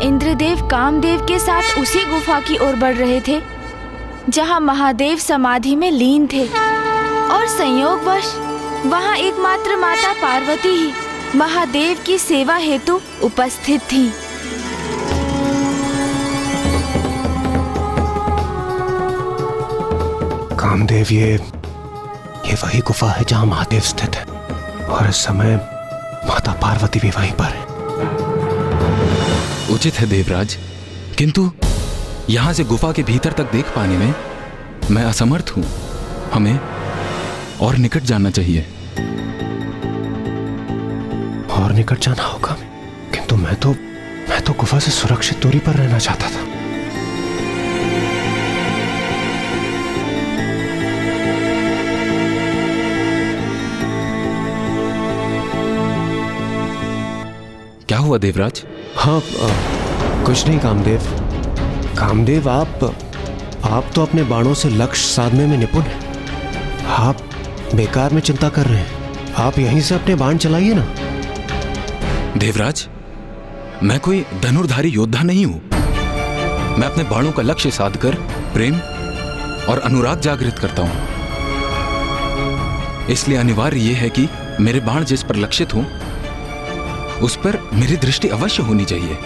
इंद्रदेव कामदेव के साथ उसी गुफा की ओर बढ़ रहे थे जहां महादेव समाधि में लीन थे, और संयोगवश वहां एकमात्र माता पार्वती ही महादेव की सेवा हेतु उपस्थित थी। कामदेव, ये वही गुफा है जहां महादेव स्थित है, और इस समय माता पार्वती भी वहीं पर है। उचित है देवराज, किंतु यहां से गुफा के भीतर तक देख पाने में मैं असमर्थ हूं। हमें और निकट जाना चाहिए। और निकट जाना होगा, किंतु मैं तो गुफा से सुरक्षित दूरी पर रहना चाहता था। क्या हुआ देवराज? हाँ, कुछ नहीं कामदेव। कामदेव, आप तो अपने बाणों से लक्ष्य साधने में निपुण हैं। आप बेकार में चिंता कर रहे हैं। आप यहीं से अपने बाण चलाइए ना। देवराज, मैं कोई धनुर्धारी योद्धा नहीं हूं। मैं अपने बाणों का लक्ष्य साधकर प्रेम और अनुराग जागृत करता हूं। इसलिए अनिवार्य यह है कि मेरे बाण जिस पर लक्षित हों उस पर मेरी दृष्टि अवश्य होनी चाहिए।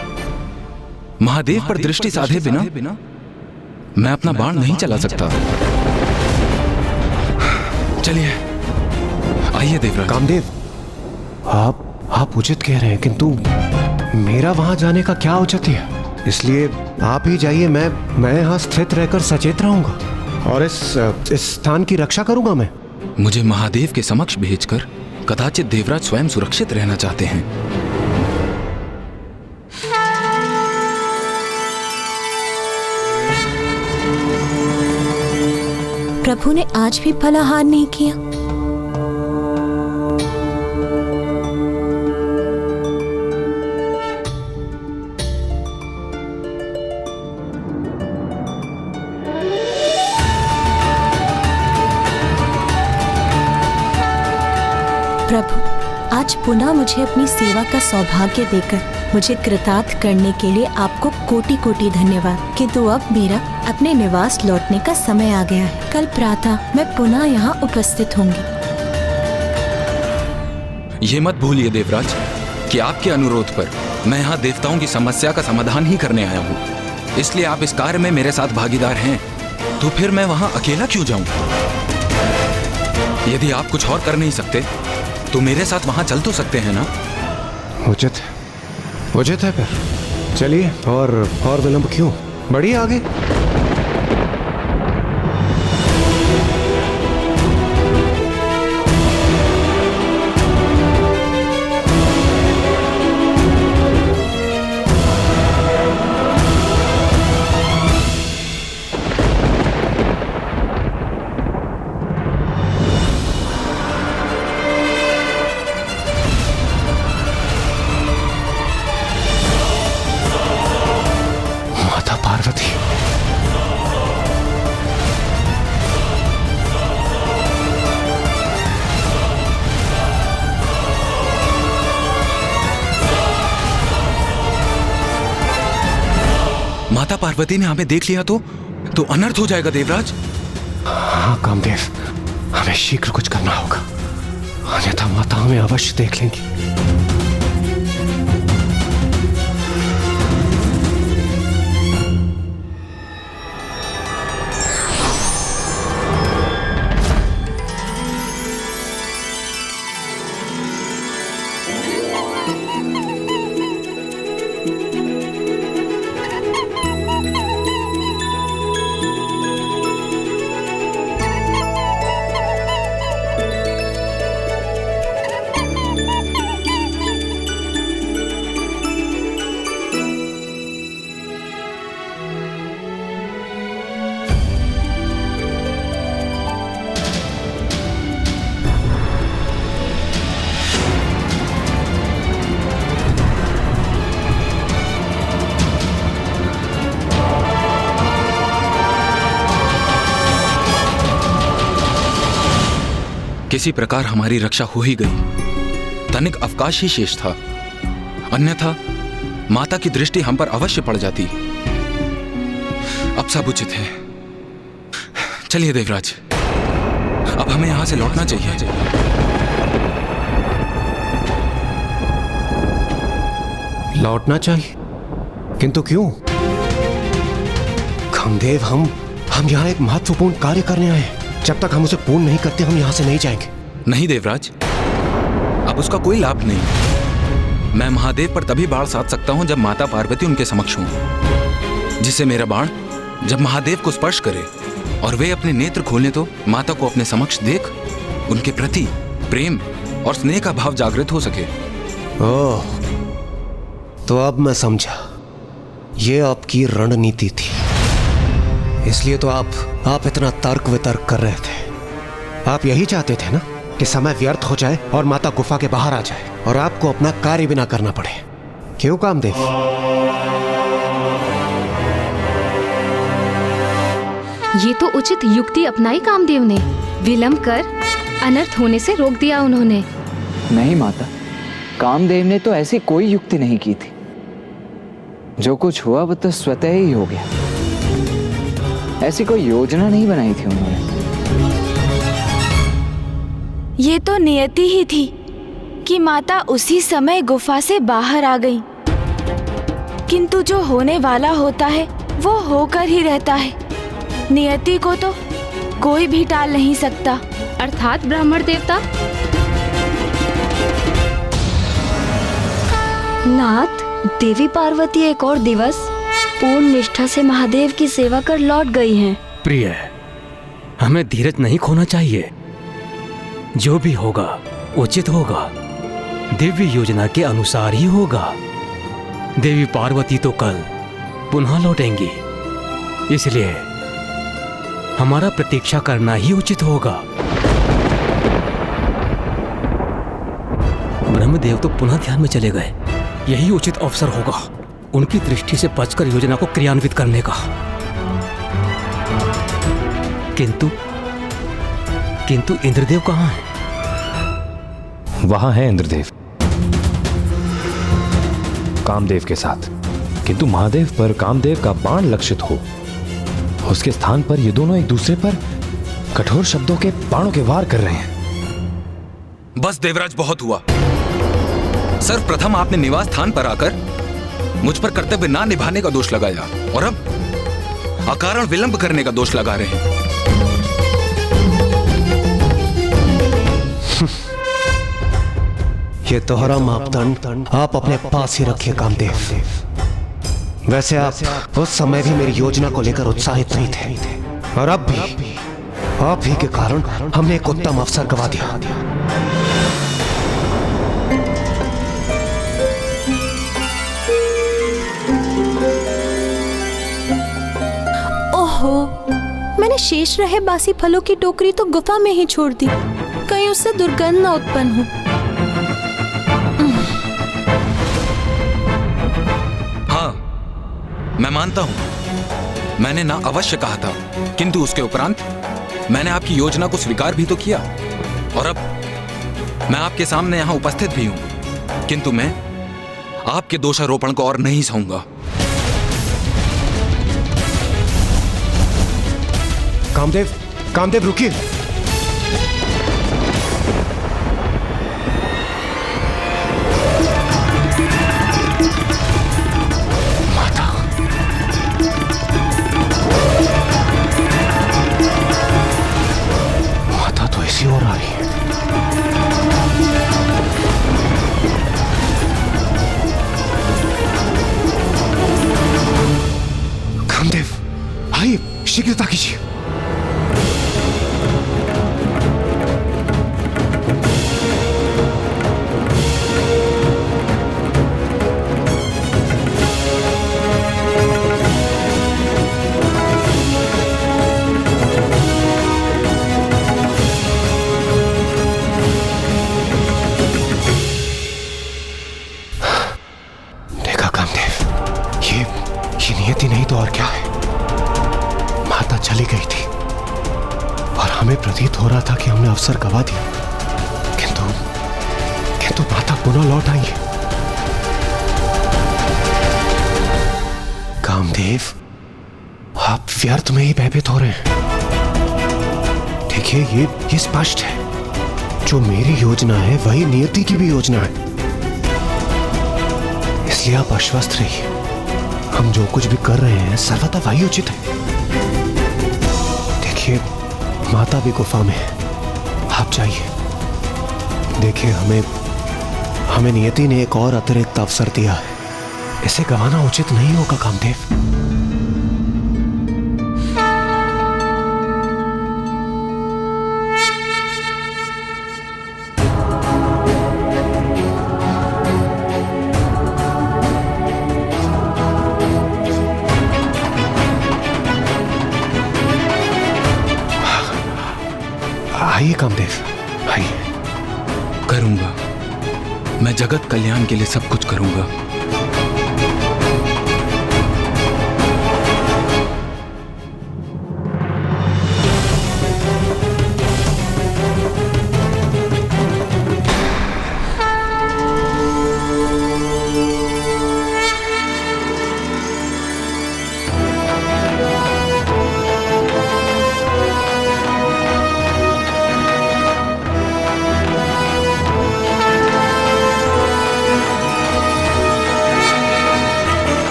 महादेव पर दृष्टि साधे बिना मैं अपना बाण नहीं चला सकता। चलिए, आइए देवराज। कामदेव, आप उचित कह रहे हैं, किंतु मेरा वहां जाने का क्या औचित्य है? इसलिए आप ही जाइए। मैं यहां स्थित रहकर सचेत रहूंगा और इस स्थान की रक्षा करूंगा। मैं मुझे महादेव के समक्ष भेजकर कदाचित देवराज स्वयं सुरक्षित रहना चाहते हैं। प्रभु ने आज भी फलाहार नहीं किया। प्रभु, आज पुनः मुझे अपनी सेवा का सौभाग्य देकर मुझे कृतार्थ करने के लिए आपको कोटि कोटि धन्यवाद। किंतु अब मेरा अपने निवास लौटने का समय आ गया है। कल प्रातः मैं पुनः यहाँ उपस्थित होंगी। ये मत भूलिए देवराज कि आपके अनुरोध पर मैं यहाँ देवताओं की समस्या का समाधान ही करने आया हूँ। इसलिए आप इस कार्य में मेरे साथ भागीदार हैं, तो फिर मैं वहाँ अकेला क्यों जाऊँ? यदि आप कुछ और कर नहीं सकते तो मेरे साथ वहाँ चल तो सकते हैं ना? उचित है। फिर चलिए, और विलंब क्यों? बढ़िए आगे। माता पार्वती ने हमें देख लिया तो अनर्थ हो जाएगा देवराज। हाँ कामदेव, हमें शीघ्र कुछ करना होगा, अन्यथा माता हमें अवश्य देख लेंगी। किसी प्रकार हमारी रक्षा हो ही गई। तनिक अवकाश ही शेष था, अन्यथा माता की दृष्टि हम पर अवश्य पड़ जाती। अब सब उचित है। चलिए देवराज, अब हमें यहां से लौटना चाहिए। लौटना चाहिए? किंतु क्यों? कामदेव, हम यहाँ एक महत्वपूर्ण कार्य करने आए हैं। जब तक हम उसे पूर्ण नहीं करते हम यहाँ से नहीं जाएंगे। नहीं देवराज, अब उसका कोई लाभ नहीं। मैं महादेव पर तभी बाण साध सकता हूं जब माता पार्वती उनके समक्ष हों, जिससे मेरा बाण जब महादेव को स्पर्श करे और वे अपने नेत्र खोलें तो माता को अपने समक्ष देख उनके प्रति प्रेम और स्नेह का भाव जागृत हो सके। ओह, तो अब मैं समझा, ये आपकी रणनीति थी। इसलिए तो आप इतना तर्क वितर्क कर रहे थे। आप यही चाहते थे ना कि समय व्यर्थ हो जाए और माता गुफा के बाहर आ जाए और आपको अपना कार्य भी ना करना पड़े। क्यों कामदेव? ये तो उचित युक्ति अपनाई कामदेव ने। विलंब कर अनर्थ होने से रोक दिया उन्होंने। नहीं माता, कामदेव ने तो ऐसी कोई युक्ति नहीं की थी। जो कुछ हुआ वो तो स्वतः ही हो गया। ऐसी कोई योजना नहीं बनाई थी उन्होंने। ये तो नियति ही थी कि माता उसी समय गुफा से बाहर आ गई। किंतु जो होने वाला होता है वो होकर ही रहता है। नियति को तो कोई भी टाल नहीं सकता। अर्थात ब्राह्मण देवता। नाथ, देवी पार्वती एक और दिवस पूर्ण निष्ठा से महादेव की सेवा कर लौट गई हैं। प्रिय, हमें धीरज नहीं खोना चाहिए। जो भी होगा उचित होगा, दिव्य योजना के अनुसार ही होगा। देवी पार्वती तो कल पुनः लौटेंगी, इसलिए हमारा प्रतीक्षा करना ही उचित होगा। ब्रह्मदेव तो पुनः ध्यान में चले गए। यही उचित अवसर होगा उनकी दृष्टि से बचकर योजना को क्रियान्वित करने का। किंतु इंद्रदेव कहाँ हैं? वहां है इंद्रदेव, कामदेव के साथ। किंतु महादेव पर कामदेव का बाण लक्षित हो, उसके स्थान पर ये दोनों एक दूसरे पर कठोर शब्दों के बाणों के वार कर रहे हैं। बस देवराज, बहुत हुआ। सर्वप्रथम आपने निवास स्थान पर आकर मुझ पर कर्तव्य ना निभाने का दोष लगाया और अब अकारण विलंब करने का दोष लगा रहे हैं। ये दोहरा मापदंड आप अपने पास ही रखिए कामदेव। वैसे आप उस समय भी मेरी योजना को लेकर उत्साहित नहीं थे और अब भी आप ही के कारण हमने एक उत्तम अवसर गंवा दिया। ओहो, मैंने शेष रहे बासी फलों की टोकरी तो गुफा में ही छोड़ दी। कहीं उससे दुर्गंध न उत्पन्न हो। हाँ, मैं मानता हूं, मैंने ना अवश्य कहा था, किंतु उसके उपरांत मैंने आपकी योजना को स्वीकार भी तो किया और अब मैं आपके सामने यहां उपस्थित भी हूं। किंतु मैं आपके दोषारोपण को और नहीं सहूंगा। कामदेव रुकिए। माता तो इसी ओर आ रही है। कामदेव, आइए, शीघ्रता कीजिए। नियति नहीं तो और क्या है। माता चली गई थी और हमें प्रतीत हो रहा था कि हमने अवसर गंवा दिया, किंतु माता पुनः लौट आई है। कामदेव, आप व्यर्थ में ही भयभीत हो रहे हैं। देखिए, ये स्पष्ट है, जो मेरी योजना है वही नियति की भी योजना है, इसलिए आप आश्वस्त रहिए। हम जो कुछ भी कर रहे हैं सर्वथा वही उचित है। देखिए, माता भी गुफा में है, आप जाइए। देखिए, हमें नियति ने एक और अतिरिक्त अवसर दिया है, इसे गंवाना उचित नहीं होगा कामदेव। आइए कामदेव, आइए। करूंगा, मैं जगत कल्याण के लिए सब कुछ करूंगा।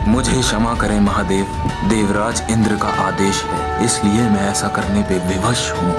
मुझे क्षमा करें महादेव, देवराज इंद्र का आदेश है, इसलिए मैं ऐसा करने पे विवश हूं।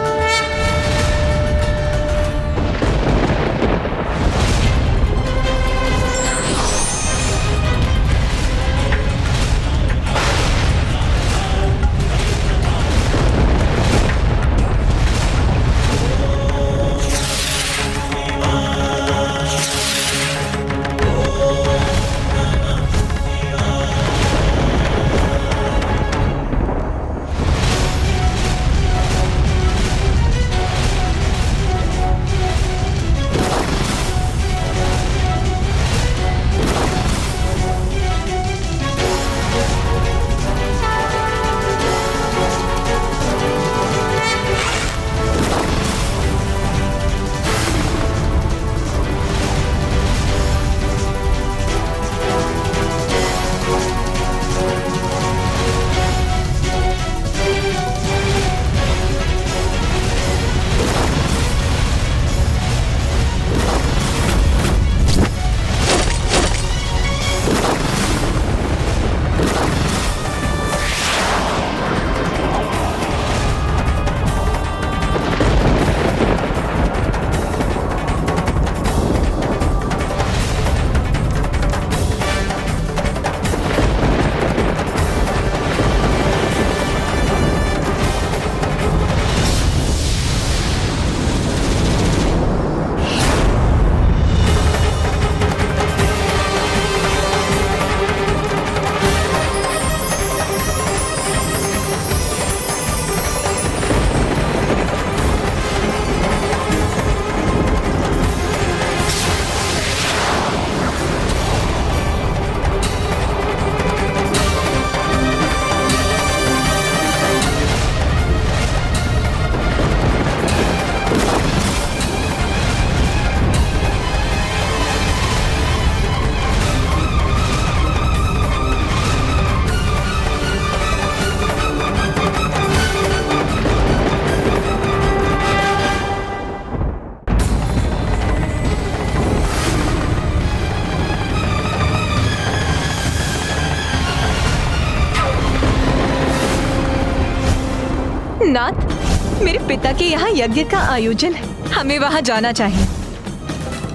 नाथ, मेरे पिता के यहाँ यज्ञ का आयोजन है, हमें वहाँ जाना चाहिए।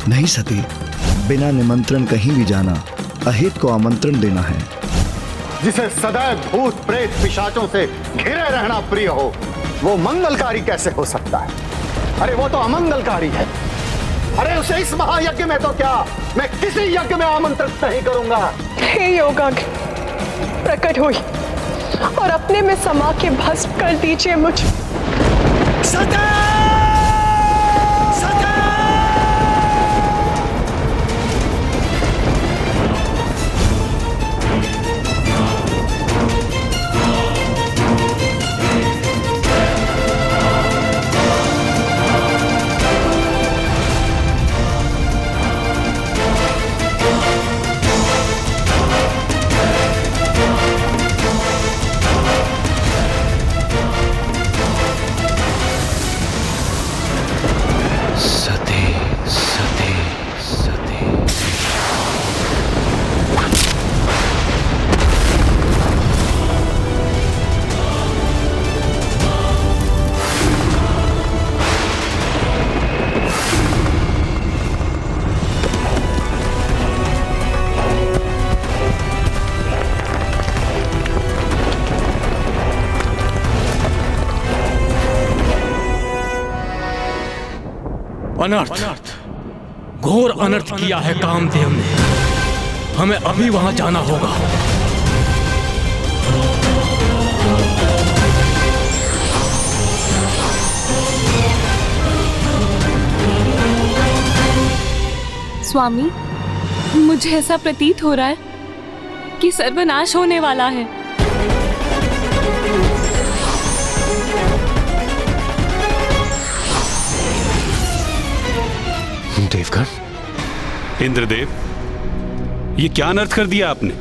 नहीं सती, बिना निमंत्रण कहीं भी जाना अहित को आमंत्रण देना है। जिसे सदैव भूत प्रेत पिशाचों से घिरे रहना प्रिय हो, वो मंगलकारी कैसे हो सकता है? अरे वो तो अमंगलकारी है। अरे उसे इस महायज्ञ में तो क्या, मैं किसी यज्ञ में आमंत्रित नहीं करूंगा। हे योगाग्नि, प्रकट हुई, और अपने में समा के भस्म कर दीजिए मुझे। अनर्थ, घोर अनर्थ किया है कामदेव ने। हमें अभी वहां जाना होगा। स्वामी, मुझे ऐसा प्रतीत हो रहा है कि सर्वनाश होने वाला है। देवगण, इंद्रदेव, ये क्या अनर्थ कर दिया आपने?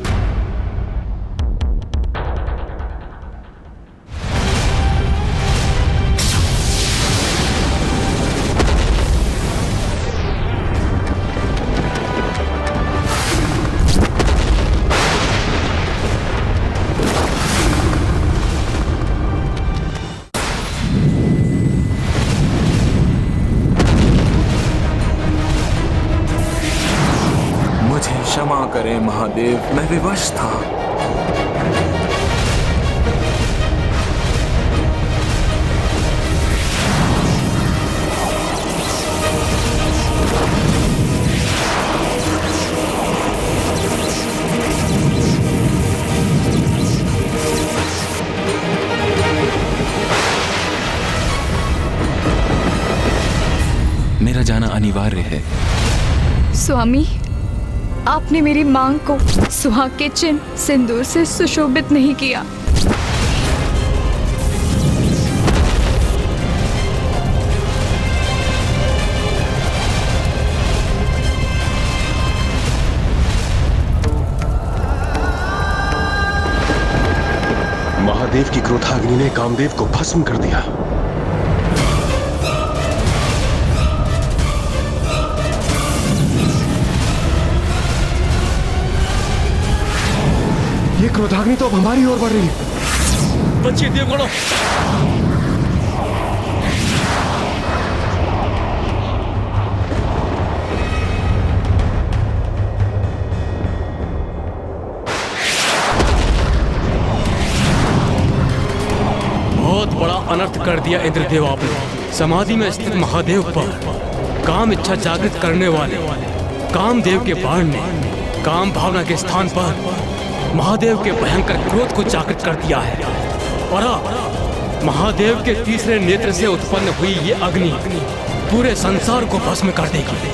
क्षमा करें महादेव, मैं विवश था। मेरा जाना अनिवार्य है। स्वामी, आपने मेरी मांग को सुहाग के चिन्ह सिंदूर से सुशोभित नहीं किया। महादेव की क्रोधाग्नि ने कामदेव को भस्म कर दिया। ये क्रोधाग्नि तो अब हमारी ओर बढ़ रही है। बचिए देवगणों। बहुत बड़ा अनर्थ कर दिया इंद्रदेव आपने। समाधि में स्थित महादेव पर काम इच्छा जागृत करने वाले कामदेव के बाण ने काम भावना के स्थान पर महादेव के भयंकर क्रोध को जागृत कर दिया है। और अब महादेव के तीसरे नेत्र से उत्पन्न हुई ये अग्नि पूरे संसार को भस्म कर देगी।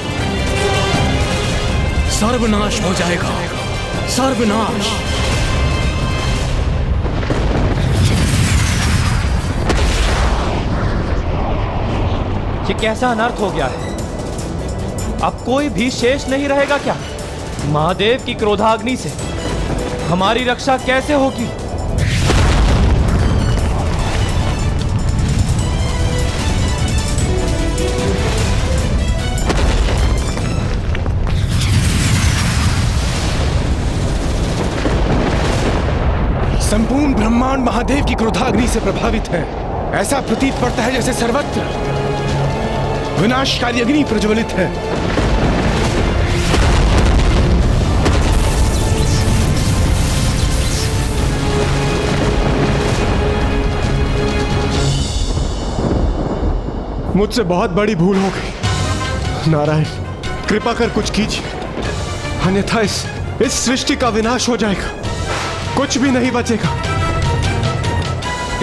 सर्वनाश हो जाएगा, सर्वनाश। ये कैसा अनर्थ हो गया है? अब कोई भी शेष नहीं रहेगा क्या? महादेव की क्रोधाग्नि से हमारी रक्षा कैसे होगी? संपूर्ण ब्रह्मांड महादेव की क्रोधाग्नि से प्रभावित है। ऐसा प्रतीत पड़ता है जैसे सर्वत्र विनाशकारी अग्नि प्रज्वलित है। मुझसे बहुत बड़ी भूल हो गई। नारायण, कृपा कर कुछ कीजिए, अन्यथा इस सृष्टि का विनाश हो जाएगा, कुछ भी नहीं बचेगा।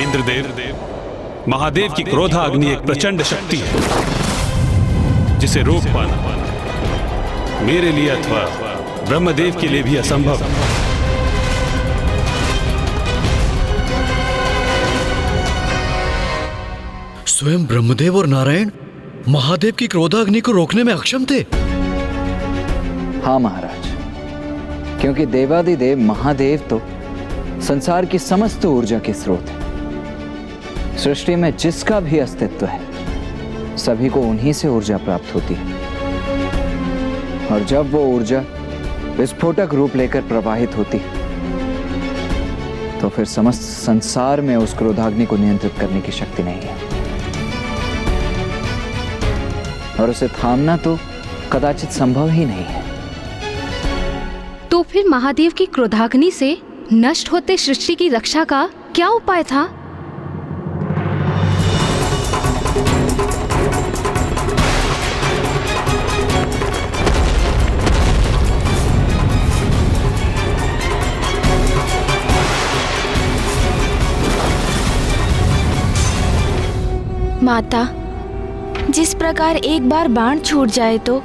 इंद्रदेव, महादेव की क्रोधाग्नि एक प्रचंड शक्ति है जिसे रोक पाना मेरे लिए अथवा ब्रह्मदेव के लिए भी असंभव है। स्वयं ब्रह्मदेव और नारायण महादेव की क्रोधाग्नि को रोकने में अक्षम थे। हाँ महाराज, क्योंकि देवादिदेव महादेव तो संसार की समस्त ऊर्जा के स्रोत है। सृष्टि में जिसका भी अस्तित्व है सभी को उन्हीं से ऊर्जा प्राप्त होती है, और जब वो ऊर्जा विस्फोटक रूप लेकर प्रवाहित होती है तो फिर समस्त संसार में उस क्रोधाग्नि को नियंत्रित करने की शक्ति नहीं है, और उसे थामना तो कदाचित संभव ही नहीं है। तो फिर महादेव की क्रोधाग्नि से नष्ट होते सृष्टि की रक्षा का क्या उपाय था? माता, जिस प्रकार एक बार बाण छूट जाए तो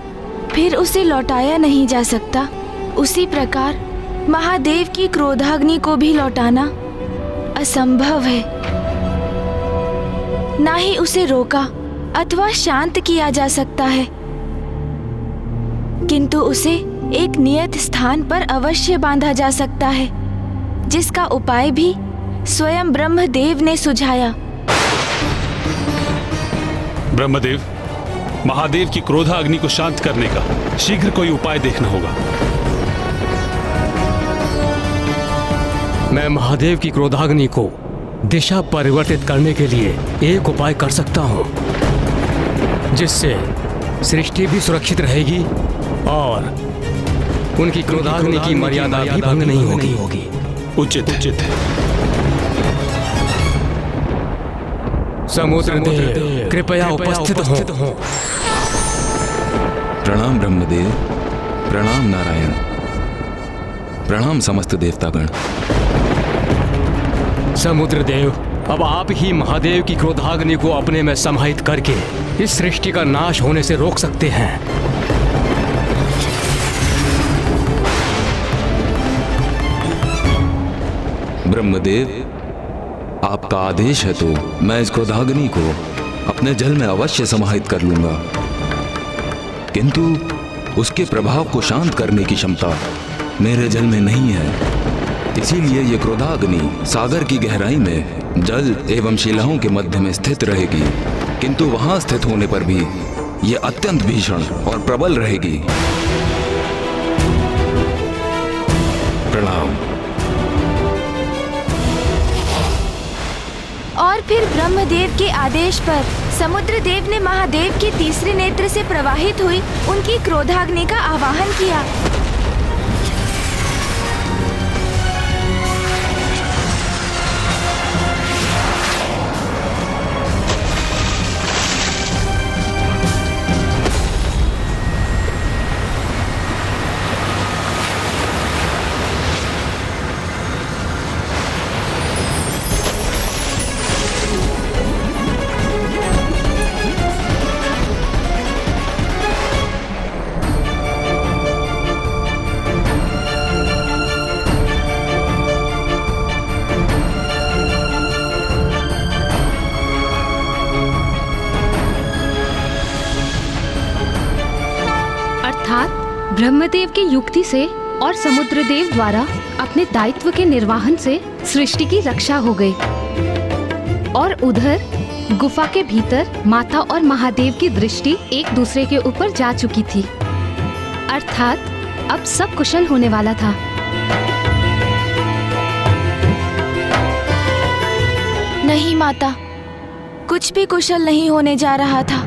फिर उसे लौटाया नहीं जा सकता, उसी प्रकार महादेव की क्रोधाग्नि को भी लौटाना असंभव है। ना ही उसे रोका अथवा शांत किया जा सकता है, किंतु उसे एक नियत स्थान पर अवश्य बांधा जा सकता है, जिसका उपाय भी स्वयं ब्रह्मदेव ने सुझाया। ब्रह्मदेव, महादेव की क्रोधाग्नि को शांत करने का शीघ्र कोई उपाय देखना होगा। मैं महादेव की क्रोधाग्नि को दिशा परिवर्तित करने के लिए एक उपाय कर सकता हूँ, जिससे सृष्टि भी सुरक्षित रहेगी और उनकी क्रोधाग्नि की मर्यादा भी भंग नहीं होगी। उचित है। समुद्र देव कृपया उपस्थित हो। प्रणाम ब्रह्मदेव, प्रणाम नारायण, प्रणाम समस्त देवतागण। समुद्र देव, अब आप ही महादेव की क्रोधाग्नि को अपने में समाहित करके इस सृष्टि का नाश होने से रोक सकते हैं। ब्रह्मदेव, आपका आदेश है तो मैं इस क्रोधाग्नि को अपने जल में अवश्य समाहित कर लूंगा, किंतु उसके प्रभाव को शांत करने की क्षमता मेरे जल में नहीं है। इसीलिए ये क्रोधाग्नि सागर की गहराई में जल एवं शिलाओं के मध्य में स्थित रहेगी, किंतु वहां स्थित होने पर भी ये अत्यंत भीषण और प्रबल रहेगी। प्रणाम। और फिर ब्रह्मदेव के आदेश पर समुद्र देव ने महादेव के तीसरे नेत्र से प्रवाहित हुई उनकी क्रोधाग्नि का आवाहन किया। ब्रह्मदेव की युक्ति से और समुद्रदेव द्वारा अपने दायित्व के निर्वाहन से सृष्टि की रक्षा हो गई, और उधर गुफा के भीतर माता और महादेव की दृष्टि एक दूसरे के ऊपर जा चुकी थी, अर्थात अब सब कुशल होने वाला था। नहीं माता, कुछ भी कुशल नहीं होने जा रहा था,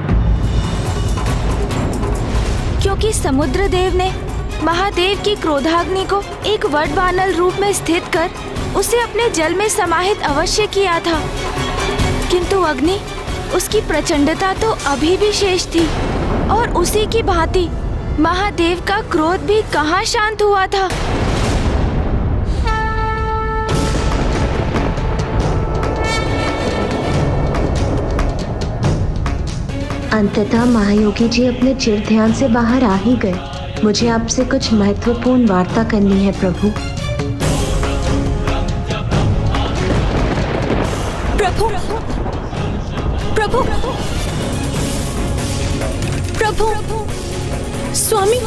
क्योंकि समुद्रदेव ने महादेव की क्रोधाग्नि को एक वडवानल रूप में स्थित कर उसे अपने जल में समाहित अवश्य किया था, किंतु अग्नि उसकी प्रचंडता तो अभी भी शेष थी, और उसी की भांति महादेव का क्रोध भी कहाँ शांत हुआ था। अंततः महायोगी जी अपने चिर ध्यान से बाहर आ ही गए। मुझे आपसे कुछ महत्वपूर्ण वार्ता करनी है प्रभु। प्रभु प्रभु प्रभु स्वामी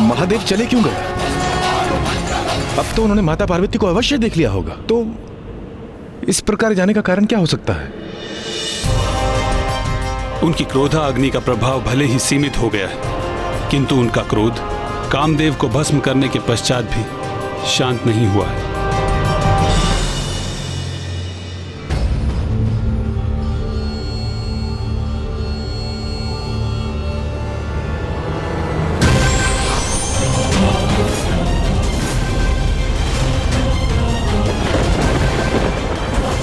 महादेव चले क्यों गए? अब तो उन्होंने माता पार्वती को अवश्य देख लिया होगा। तो इस प्रकार जाने का कारण क्या हो सकता है? उनकी क्रोधा अग्नि का प्रभाव भले ही सीमित हो गया है, किंतु उनका क्रोध कामदेव को भस्म करने के पश्चात भी शांत नहीं हुआ है।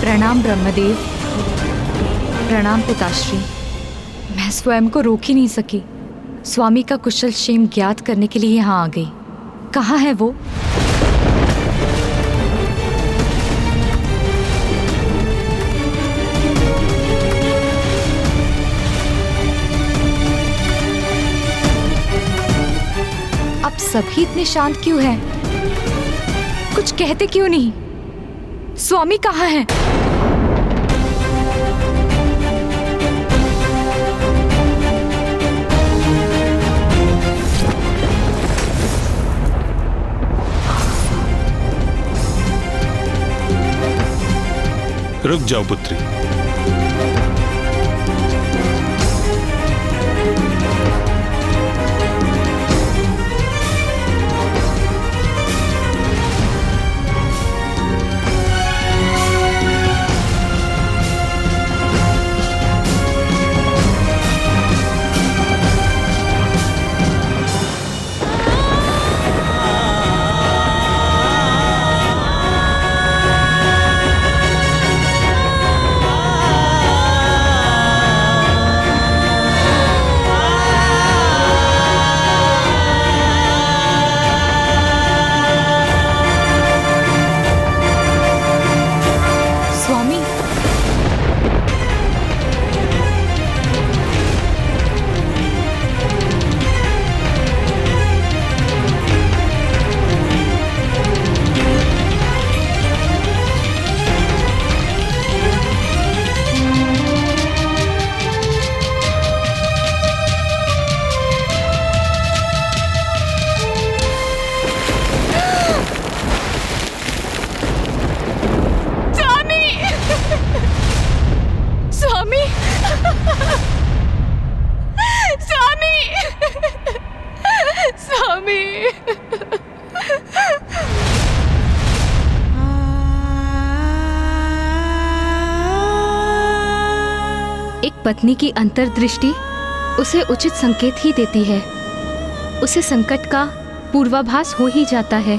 प्रणाम ब्रह्मदेव। प्रणाम पिताश्री। मैं स्वयं को रोक ही नहीं सकी, स्वामी का कुशल क्षेम ज्ञात करने के लिए यहाँ आ गई। कहाँ है वो? अब सभी इतने शांत क्यों हैं? कुछ कहते क्यों नहीं? स्वामी कहाँ हैं? रुक जाओ पुत्री। पत्नी की अंतर्दृष्टि उसे उचित संकेत ही देती है। उसे संकट का पूर्वाभास हो ही जाता है।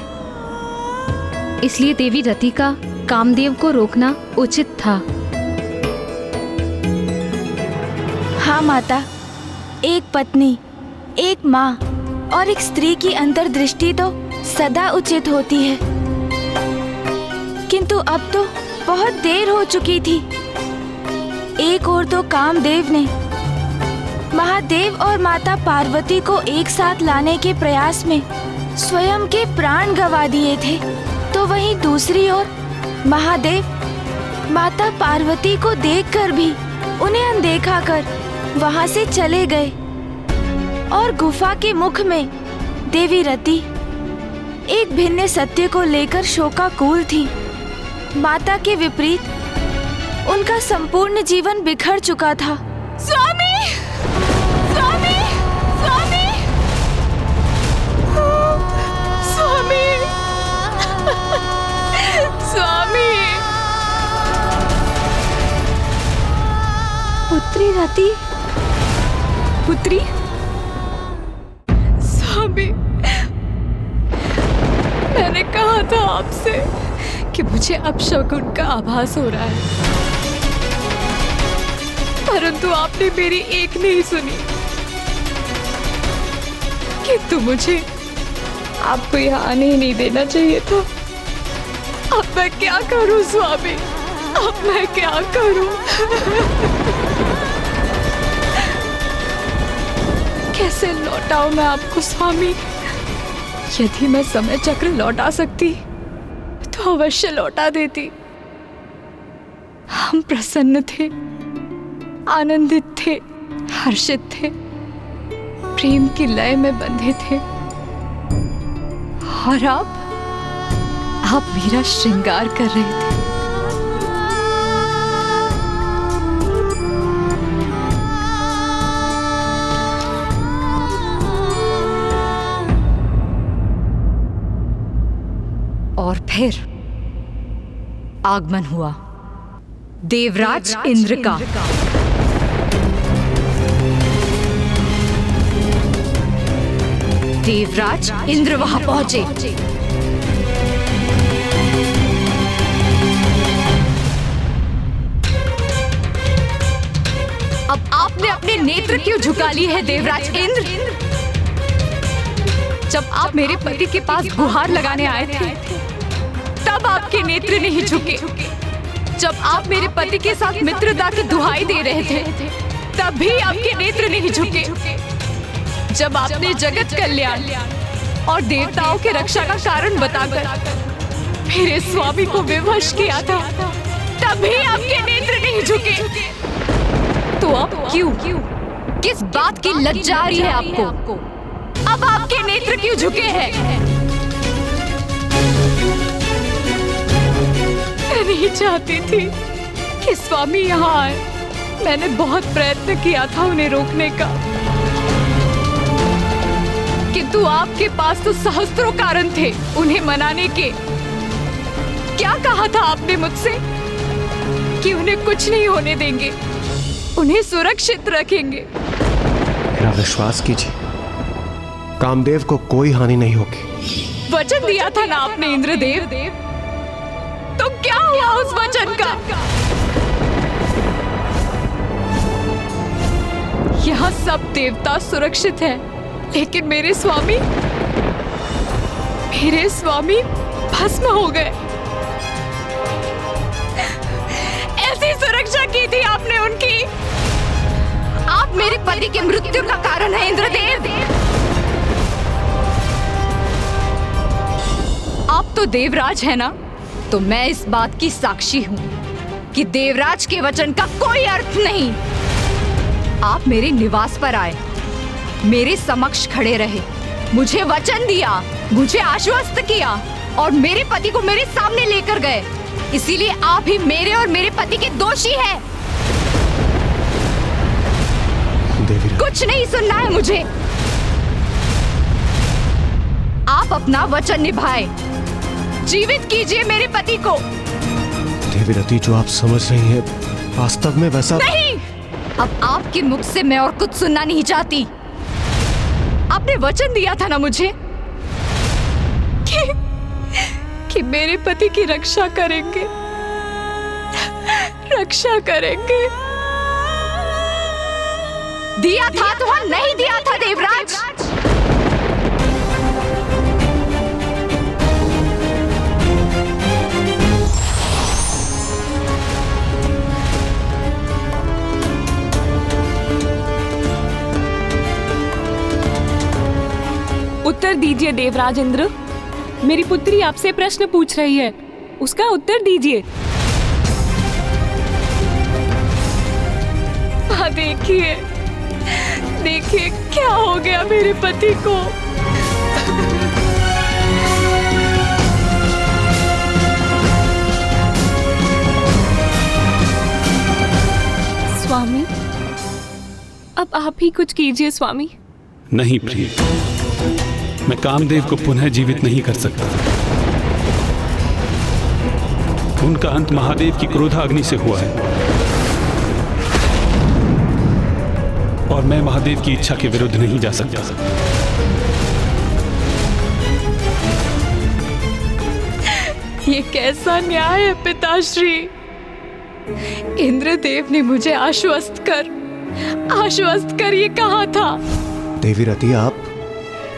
इसलिए देवी रति का कामदेव को रोकना उचित था। हाँ माता, एक पत्नी, एक माँ और एक स्त्री की अंतर्दृष्टि तो सदा उचित होती है, किंतु अब तो बहुत देर हो चुकी थी। एक ओर तो कामदेव ने महादेव और माता पार्वती को एक साथ लाने के प्रयास में स्वयं के प्राण गंवा दिए थे, तो वहीं दूसरी ओर महादेव माता पार्वती को देखकर भी उन्हें अनदेखा कर वहां से चले गए। और गुफा के मुख में देवी रति एक भिन्न सत्य को लेकर शोकाकुल थी। माता के विपरीत उनका संपूर्ण जीवन बिखर चुका था। स्वामी! स्वामी! स्वामी! स्वामी! स्वामी! पुत्री रति, पुत्री? स्वामी, मैंने कहा था आपसे कि मुझे अपशकुन का आभास हो रहा है, परंतु आपने मेरी एक नहीं सुनी। किंतु मुझे आपको यहाँ आने ही नहीं देना चाहिए था। अब मैं क्या करूं स्वामी, अब मैं क्या करूं? कैसे लौटाऊं मैं आपको स्वामी? यदि मैं समय चक्र लौटा सकती तो अवश्य लौटा देती। हम प्रसन्न थे, आनंदित थे, हर्षित थे, प्रेम की लय में बंधे थे। और आप मेरा श्रृंगार कर रहे थे। और फिर आगमन हुआ देवराज इंद्र का। देवराज इंद्र वहां पहुंचे। अब आपने अपने नेत्र क्यों झुका लिए है देवराज इंद्र? जब आप मेरे पति के पास गुहार लगाने आए थे तब आपके नेत्र नहीं झुके। जब आप मेरे पति के साथ मित्रता की दुहाई दे रहे थे तब भी आपके नेत्र नहीं झुके। जब आपने जगत कल्याण और देवताओं के रक्षा का कारण बताकर मेरे स्वामी को विवश किया था तब भी आपके नेत्र नहीं झुके। तो अब क्यों, किस बात की लज्जा आ रही है आपको? अब आपके नेत्र क्यों झुके हैं? मैं नहीं चाहती थी कि स्वामी यहाँ आए। मैंने बहुत प्रयत्न किया था उन्हें रोकने का, किंतु आपके पास तो सहस्त्रों कारण थे उन्हें मनाने के। क्या कहा था आपने मुझसे कि उन्हें कुछ नहीं होने देंगे, उन्हें सुरक्षित रखेंगे। मेरा विश्वास कीजिए, कामदेव को कोई हानि नहीं होगी। वचन दिया था ना आपने इंद्रदेव, तो क्या हुआ उस वचन का? यहाँ सब देवता सुरक्षित हैं, लेकिन मेरे स्वामी भस्म हो गए। ऐसी सुरक्षा की थी आपने उनकी। आप मेरे पति की मृत्यु का कारण है इंद्रदेव। आप तो देवराज है ना, तो मैं इस बात की साक्षी हूँ कि देवराज के वचन का कोई अर्थ नहीं। आप मेरे निवास पर आए, मेरे समक्ष खड़े रहे, मुझे वचन दिया, मुझे आश्वस्त किया और मेरे पति को मेरे सामने लेकर गए। इसीलिए आप ही मेरे और मेरे पति के दोषी हैं। कुछ नहीं सुनना है मुझे। आप अपना वचन निभाए, जीवित कीजिए मेरे पति को। देवी रति, जो आप समझ रही हैं वास्तव में वैसा नहीं। अब आपके मुख से मैं और कुछ सुनना नहीं चाहती। आपने वचन दिया था ना मुझे कि मेरे पति की रक्षा करेंगे, रक्षा करेंगे। दिया था तो नहीं दिया था देवराज? उत्तर दीजिए देवराज इंद्र। मेरी पुत्री आपसे प्रश्न पूछ रही है, उसका उत्तर दीजिए। हाँ, देखिए देखिए क्या हो गया मेरे पति को। स्वामी, अब आप ही कुछ कीजिए स्वामी। नहीं प्रिय, मैं कामदेव को पुनः जीवित नहीं कर सकता। उनका अंत महादेव की क्रोधाग्नि से हुआ है और मैं महादेव की इच्छा के विरुद्ध नहीं जा सकता। ये कैसा न्याय है पिताश्री? इंद्रदेव ने मुझे आश्वस्त कर ये कहा था। देवी रति,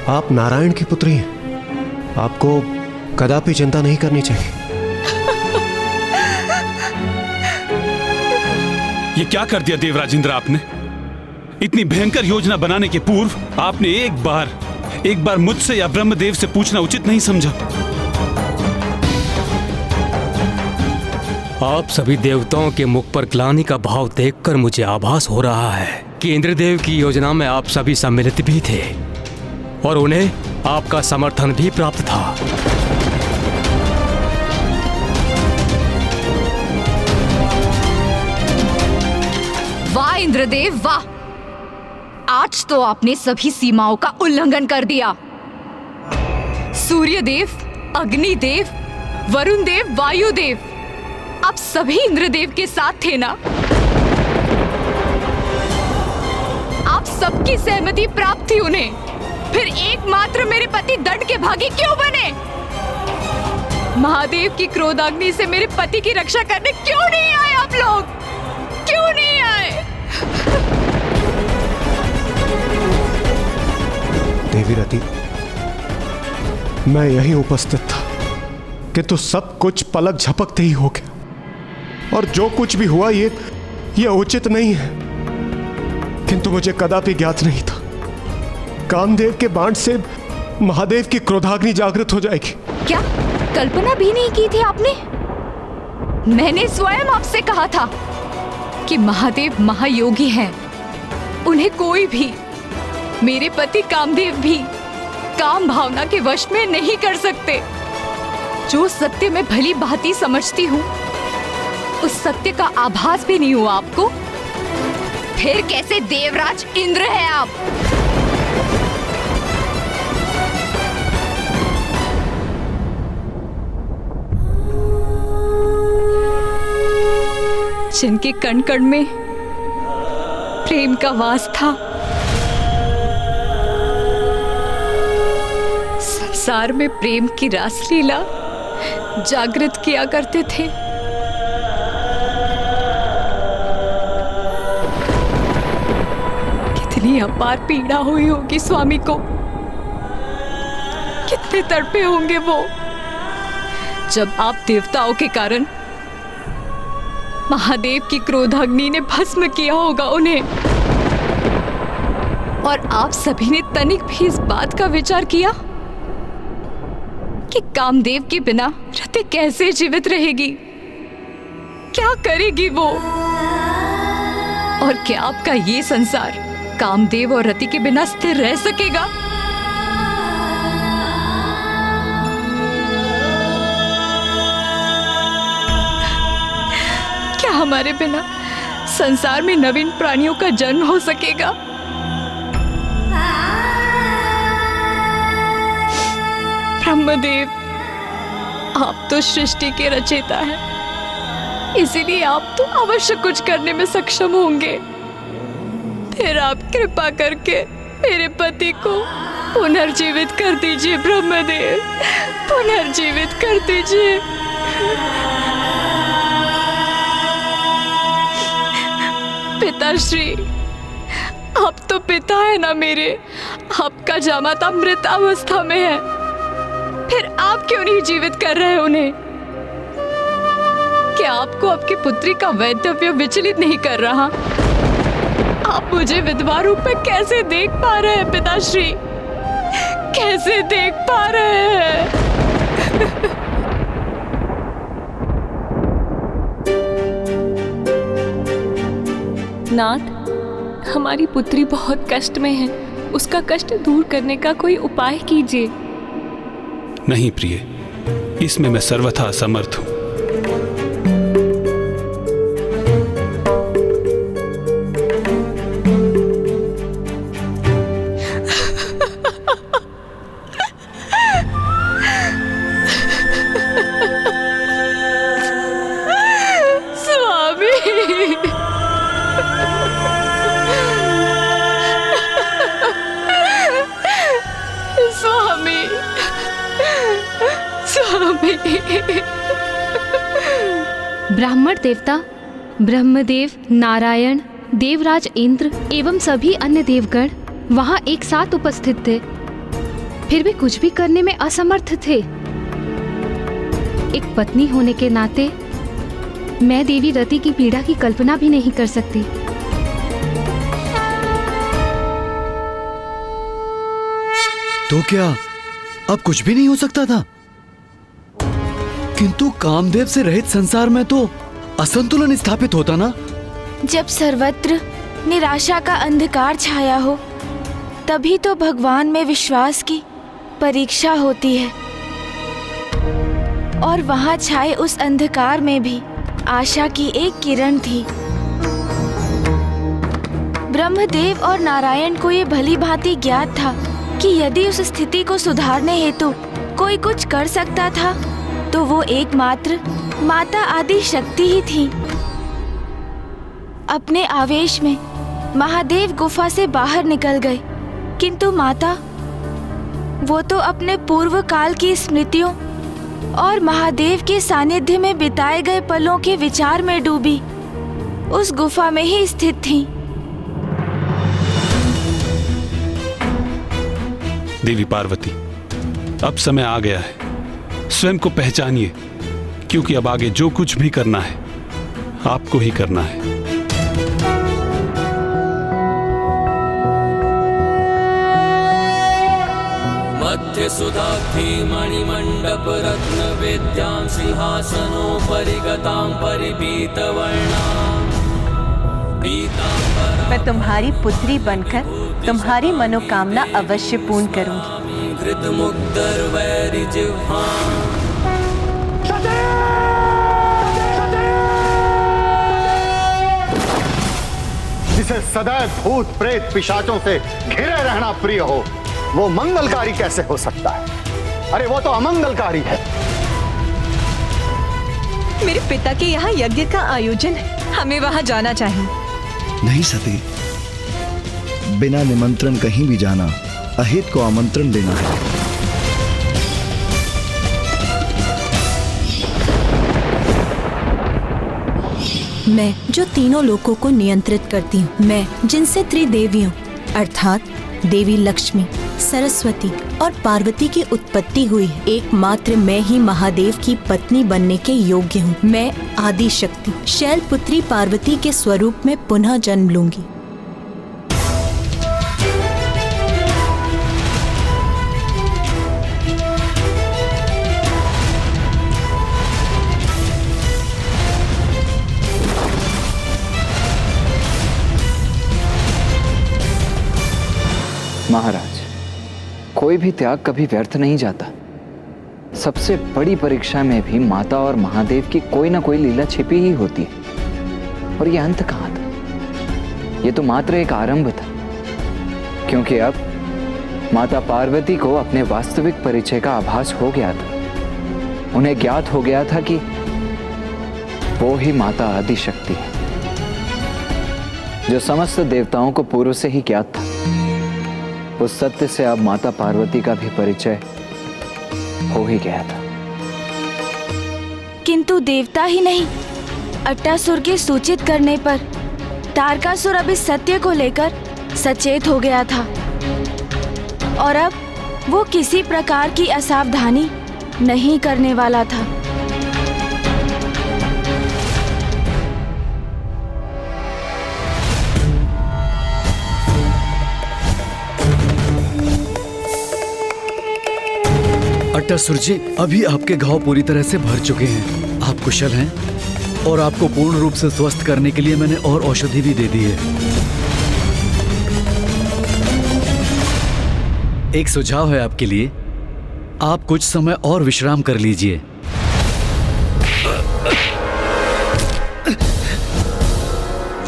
आप नारायण की पुत्री हैं। आपको कदापि चिंता नहीं करनी चाहिए। ये क्या कर दिया देवराज इंद्र आपने? इतनी भयंकर योजना बनाने के पूर्व आपने एक बार मुझसे या ब्रह्मदेव से पूछना उचित नहीं समझा। आप सभी देवताओं के मुख पर ग्लानि का भाव देखकर मुझे आभास हो रहा है कि इंद्रदेव की योजना में आप सभी सम्मिलित भी थे और उन्हें आपका समर्थन भी प्राप्त था। वाह इंद्रदेव वाह! आज तो आपने सभी सीमाओं का उल्लंघन कर दिया। सूर्यदेव, अग्निदेव, वरुण देव, वायुदेव, आप सभी इंद्रदेव के साथ थे ना? आप सबकी सहमति प्राप्त थी उन्हें, फिर एकमात्र मेरे पति दंड के भागी क्यों बने? महादेव की क्रोधाग्नि से मेरे पति की रक्षा करने क्यों नहीं आए आप लोग? क्यों नहीं आए? देवी रति, मैं यहीं उपस्थित था किंतु सब कुछ पलक झपकते ही हो गया और जो कुछ भी हुआ ये उचित नहीं है। किंतु मुझे कदापि ज्ञात नहीं था कामदेव के बाण से महादेव की क्रोधाग्नि जागृत हो जाएगी। क्या कल्पना भी नहीं की थी आपने? मैंने स्वयं आपसे कहा था कि महादेव महायोगी हैं। उन्हें कोई भी, मेरे पति कामदेव भी, काम भावना के वश में नहीं कर सकते। जो सत्य मैं भली भांति समझती हूँ, उस सत्य का आभास भी नहीं हुआ आपको। फिर कैसे देवराज इंद्र है आप? जिनके कण कण में प्रेम का वास था, संसार में प्रेम की रासलीला जागृत किया करते थे। कितनी अपार पीड़ा हुई होगी स्वामी को, कितने तड़पे होंगे वो, जब आप देवताओं के कारण महादेव की क्रोधाग्नि ने भस्म किया होगा उन्हें। और आप सभी ने तनिक भी इस बात का विचार किया कि कामदेव के बिना रति कैसे जीवित रहेगी, क्या करेगी वो? और क्या आपका ये संसार कामदेव और रति के बिना स्थिर रह सकेगा? क्या हमारे बिना संसार में नवीन प्राणियों का जन्म हो सकेगा? ब्रह्मदेव, आप तो सृष्टि के रचयिता हैं, इसीलिए आप तो अवश्य कुछ करने में सक्षम होंगे। फिर आप कृपा करके मेरे पति को पुनर्जीवित कर दीजिए ब्रह्मदेव, पुनर्जीवित कर दीजिए। पिताश्री, आप तो पिता है ना मेरे, आपका जामाता मृत अवस्था में है, फिर आप क्यों नहीं जीवित कर रहे उन्हें? क्या आपको आपकी पुत्री का वैधव्य विचलित नहीं कर रहा? आप मुझे विधवा रूप में कैसे देख पा रहे हैं पिताश्री? कैसे देख पा रहे हैं? नाथ, हमारी पुत्री बहुत कष्ट में है। उसका कष्ट दूर करने का कोई उपाय कीजिए। नहीं प्रिय, इसमें मैं सर्वथा असमर्थ हूं। ब्राह्मण देवता ब्रह्मदेव, नारायण, देवराज इंद्र एवं सभी अन्य देवगण वहां एक साथ उपस्थित थे, फिर भी कुछ भी करने में असमर्थ थे। एक पत्नी होने के नाते मैं देवी रति की पीड़ा की कल्पना भी नहीं कर सकती। तो क्या अब कुछ भी नहीं हो सकता था? किंतु कामदेव से रहित संसार में तो असंतुलन स्थापित होता ना। जब सर्वत्र निराशा का अंधकार छाया हो, तभी तो भगवान में विश्वास की परीक्षा होती है। और वहां छाए उस अंधकार में भी आशा की एक किरण थी। ब्रह्मदेव और नारायण को ये भली भांति ज्ञात था कि यदि उस स्थिति को सुधारने हेतु कोई कुछ कर सकता था तो वो एकमात्र माता आदि शक्ति ही थी। अपने आवेश में महादेव गुफा से बाहर निकल गए, किंतु माता वो तो अपने पूर्व काल की स्मृतियों और महादेव के सानिध्य में बिताए गए पलों के विचार में डूबी उस गुफा में ही स्थित थी। देवी पार्वती, अब समय आ गया है, स्वयं को पहचानिए, क्योंकि अब आगे जो कुछ भी करना है आपको ही करना है। मध्य सुधाब्धि मणिमंडप रत्न वेद्यां सिंहासनोपरि गतां परिपीतवर्णां पीतांबरां। मैं तुम्हारी पुत्री बनकर तुम्हारी मनोकामना अवश्य पूर्ण करूंगी। जिसे सदैव भूत प्रेत पिशाचों से घिरे रहना प्रिय हो, वो मंगलकारी कैसे हो सकता है? अरे वो तो अमंगलकारी है। मेरे पिता के यहाँ यज्ञ का आयोजन है, हमें वहाँ जाना चाहिए। नहीं सती, बिना निमंत्रण कहीं भी जाना अहित को आमंत्रण देना है। मैं जो तीनों लोकों को नियंत्रित करती हूँ, मैं जिनसे त्रिदेवियों अर्थात देवी लक्ष्मी, सरस्वती और पार्वती की उत्पत्ति हुई है, एकमात्र मैं ही महादेव की पत्नी बनने के योग्य हूँ। मैं आदि शक्ति शैलपुत्री पार्वती के स्वरूप में पुनः जन्म लूंगी। महाराज, कोई भी त्याग कभी व्यर्थ नहीं जाता। सबसे बड़ी परीक्षा में भी माता और महादेव की कोई ना कोई लीला छिपी ही होती है। और ये अंत कहाँ था? ये तो मात्र एक आरंभ था, क्योंकि अब माता पार्वती को अपने वास्तविक परिचय का आभास हो गया था। उन्हें ज्ञात हो गया था कि वो ही माता आदि शक्ति है, जो समस्त देवताओं को पूर्व से ही ज्ञात था। उस सत्य से अब माता पार्वती का भी परिचय हो ही गया था। किंतु देवता ही नहीं, अट्टासुर के सूचित करने पर तारकासुर अब इस सत्य को लेकर सचेत हो गया था और अब वो किसी प्रकार की असावधानी नहीं करने वाला था। टसुर जी, अभी आपके घाव पूरी तरह से भर चुके हैं। आप कुशल हैं और आपको पूर्ण रूप से स्वस्थ करने के लिए मैंने और औषधि भी दे दी है। एक सुझाव है आपके लिए, आप कुछ समय और विश्राम कर लीजिए।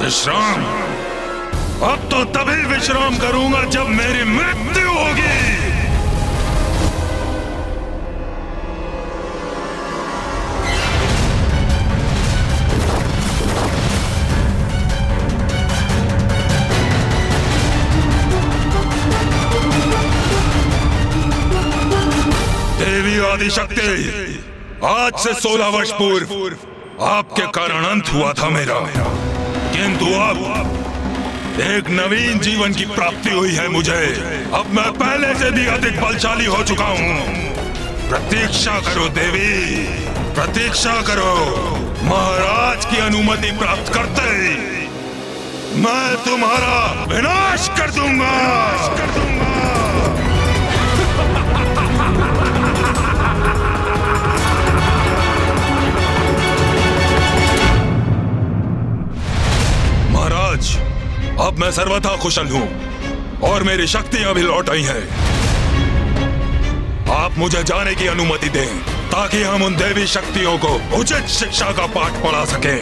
विश्राम? अब तो तभी विश्राम करूंगा जब मेरी मृत्यु होगी। देवी आदिशक्ति, आज से 16 वर्ष पूर्व आपके कारण अंत हुआ था मेरा, किंतु अब एक नवीन जीवन की प्राप्ति हुई है मुझे। अब मैं पहले से भी अधिक बलशाली हो चुका हूँ। प्रतीक्षा करो देवी, प्रतीक्षा करो। महाराज की अनुमति प्राप्त करते ही मैं तुम्हारा विनाश कर दूंगा। महाराज, अब मैं सर्वथा कुशल हूं और मेरी शक्तियां भी लौट आई हैं। आप मुझे जाने की अनुमति दें ताकि हम उन देवी शक्तियों को उचित शिक्षा का पाठ पढ़ा सकें।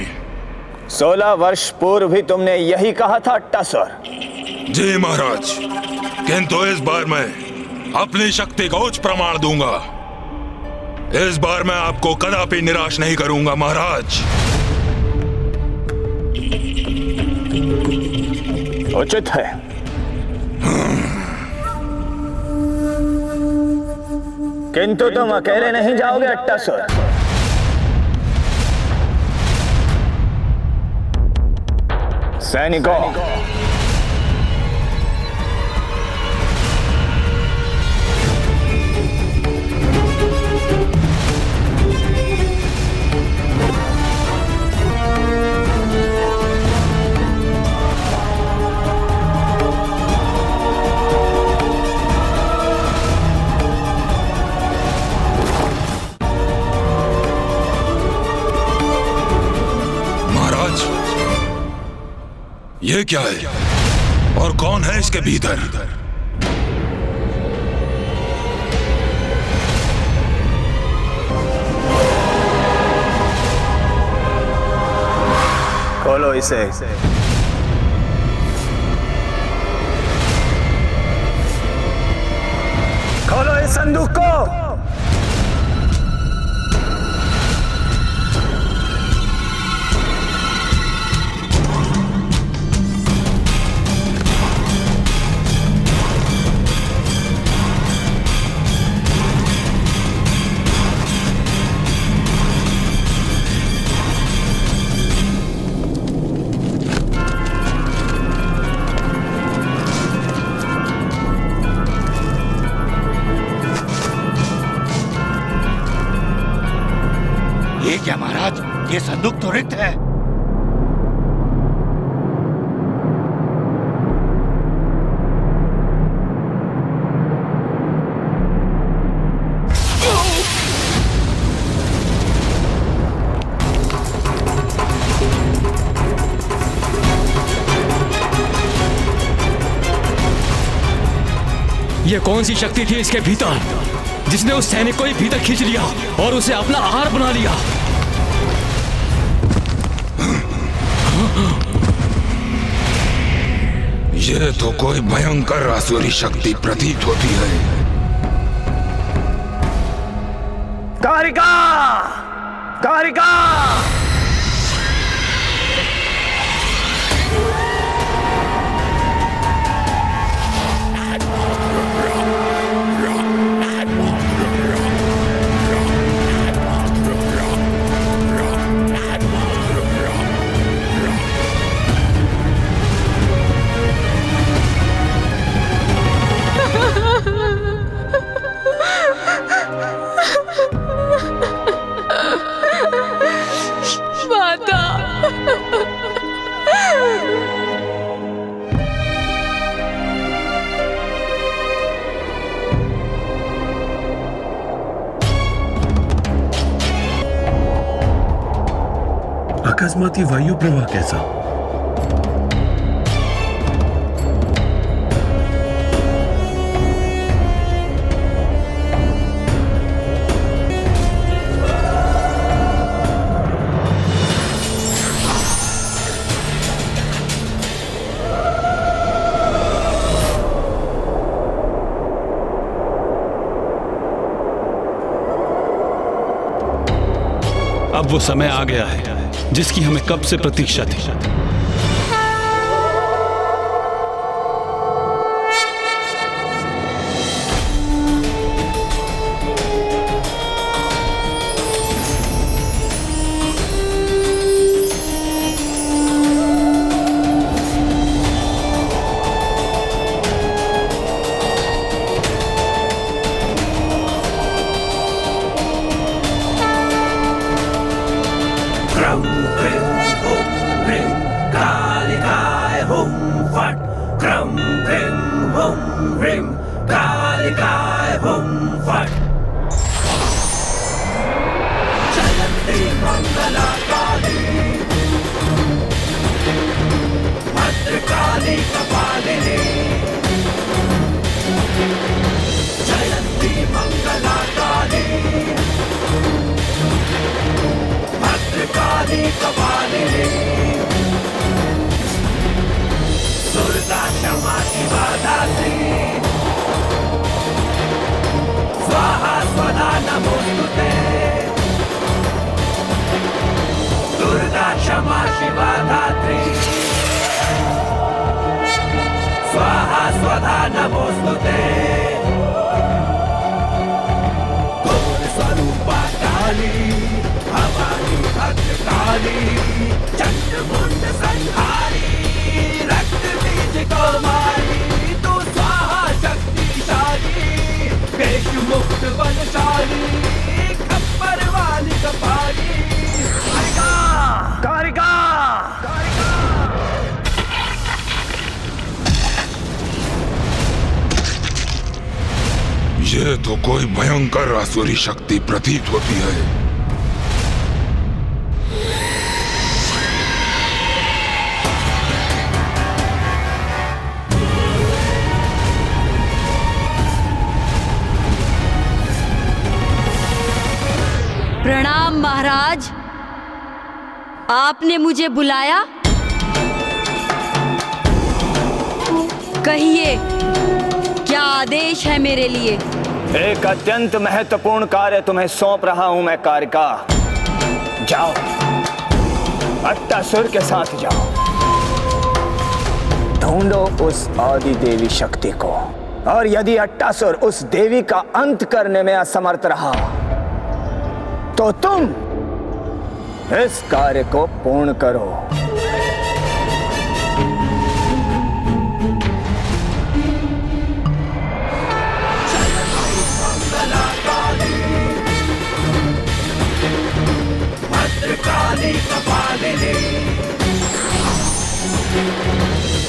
16 वर्ष पूर्व भी तुमने यही कहा था टसर? जी महाराज, किंतु इस बार मैं अपनी शक्ति का उच्च प्रमाण दूंगा। इस बार मैं आपको कदापि निराश नहीं करूंगा महाराज। उचित है। किंतु तुम अकेले नहीं जाओगे टसर। सैनिकों, ये क्या है और कौन है इसके भीतर? खोलो इसे। खोलो इस संदूक को। ये क्या महाराज, ये संदूक तो रिक्त है। ये कौन सी शक्ति थी इसके भीतर जिसने उस सैनिक को ही भीतर खींच लिया और उसे अपना आहार बना लिया? ये तो कोई भयंकर आसुरी शक्ति प्रतीत होती है। कारिका! कारिका! प्लाज्माती वायु प्रवाह कैसा? अब वो समय आ गया है जिसकी हमें कब से प्रतीक्षा थी। ये तो कोई भयंकर आसुरी शक्ति प्रतीत होती है। प्रणाम महाराज, आपने मुझे बुलाया? कहिए, क्या आदेश है मेरे लिए? एक अत्यंत महत्वपूर्ण कार्य तुम्हें सौंप रहा हूं मैं कारिका। जाओ, अट्टासुर के साथ जाओ, ढूंढो उस आदि देवी शक्ति को, और यदि अट्टासुर उस देवी का अंत करने में असमर्थ रहा तो तुम इस कार्य को पूर्ण करो। काली कपालिनी,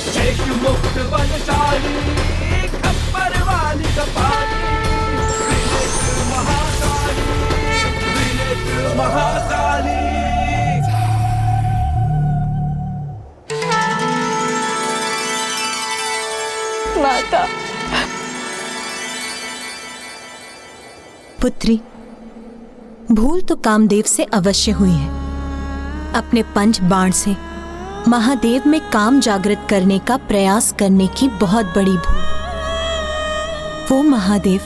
शेष मुक्त बलशाली, खप्पर वाली कपाली, त्रिनेत्र महाकाली, त्रिनेत्र महाकाली। माता। पुत्री, भूल तो कामदेव से अवश्य हुई है। अपने पंच बाण से महादेव में काम जागृत करने का प्रयास करने की बहुत बड़ी भूल। वो महादेव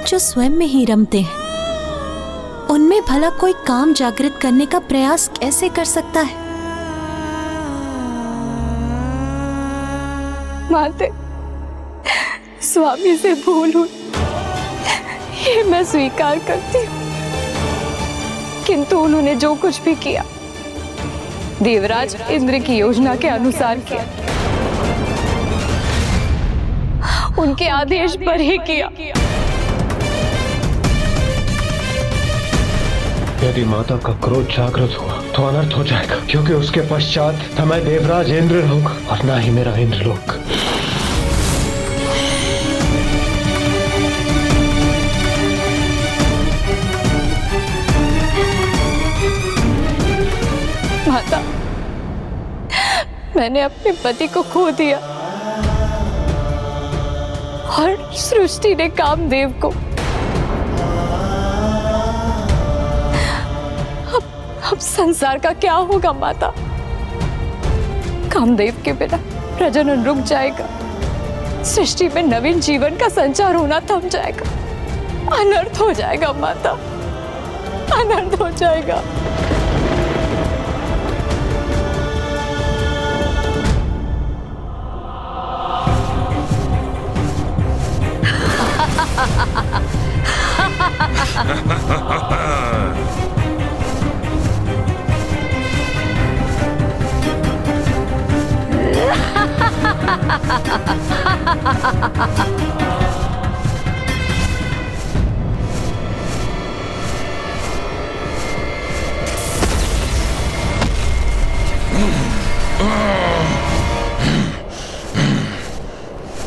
जो स्वयं में ही रमते हैं, उनमें भला कोई काम जागृत करने का प्रयास कैसे कर सकता है? माते, स्वामी से भूल हुई, ये मैं स्वीकार करती हूँ, किंतु उन्होंने जो कुछ भी किया देवराज इंद्र की योजना के अनुसार किया, उनके आदेश पर ही किया। यदि माता का क्रोध जागृत हुआ तो अनर्थ हो जाएगा, क्योंकि उसके पश्चात न मैं देवराज इंद्र लोक और न ही मेरा इंद्रलोक। माता, मैंने अपने पति को खो दिया और सृष्टि ने कामदेव को। अब संसार का क्या होगा माता? कामदेव के बिना प्रजनन रुक जाएगा, सृष्टि में नवीन जीवन का संचार होना थम जाएगा, अनर्थ हो जाएगा माता, अनर्थ हो जाएगा।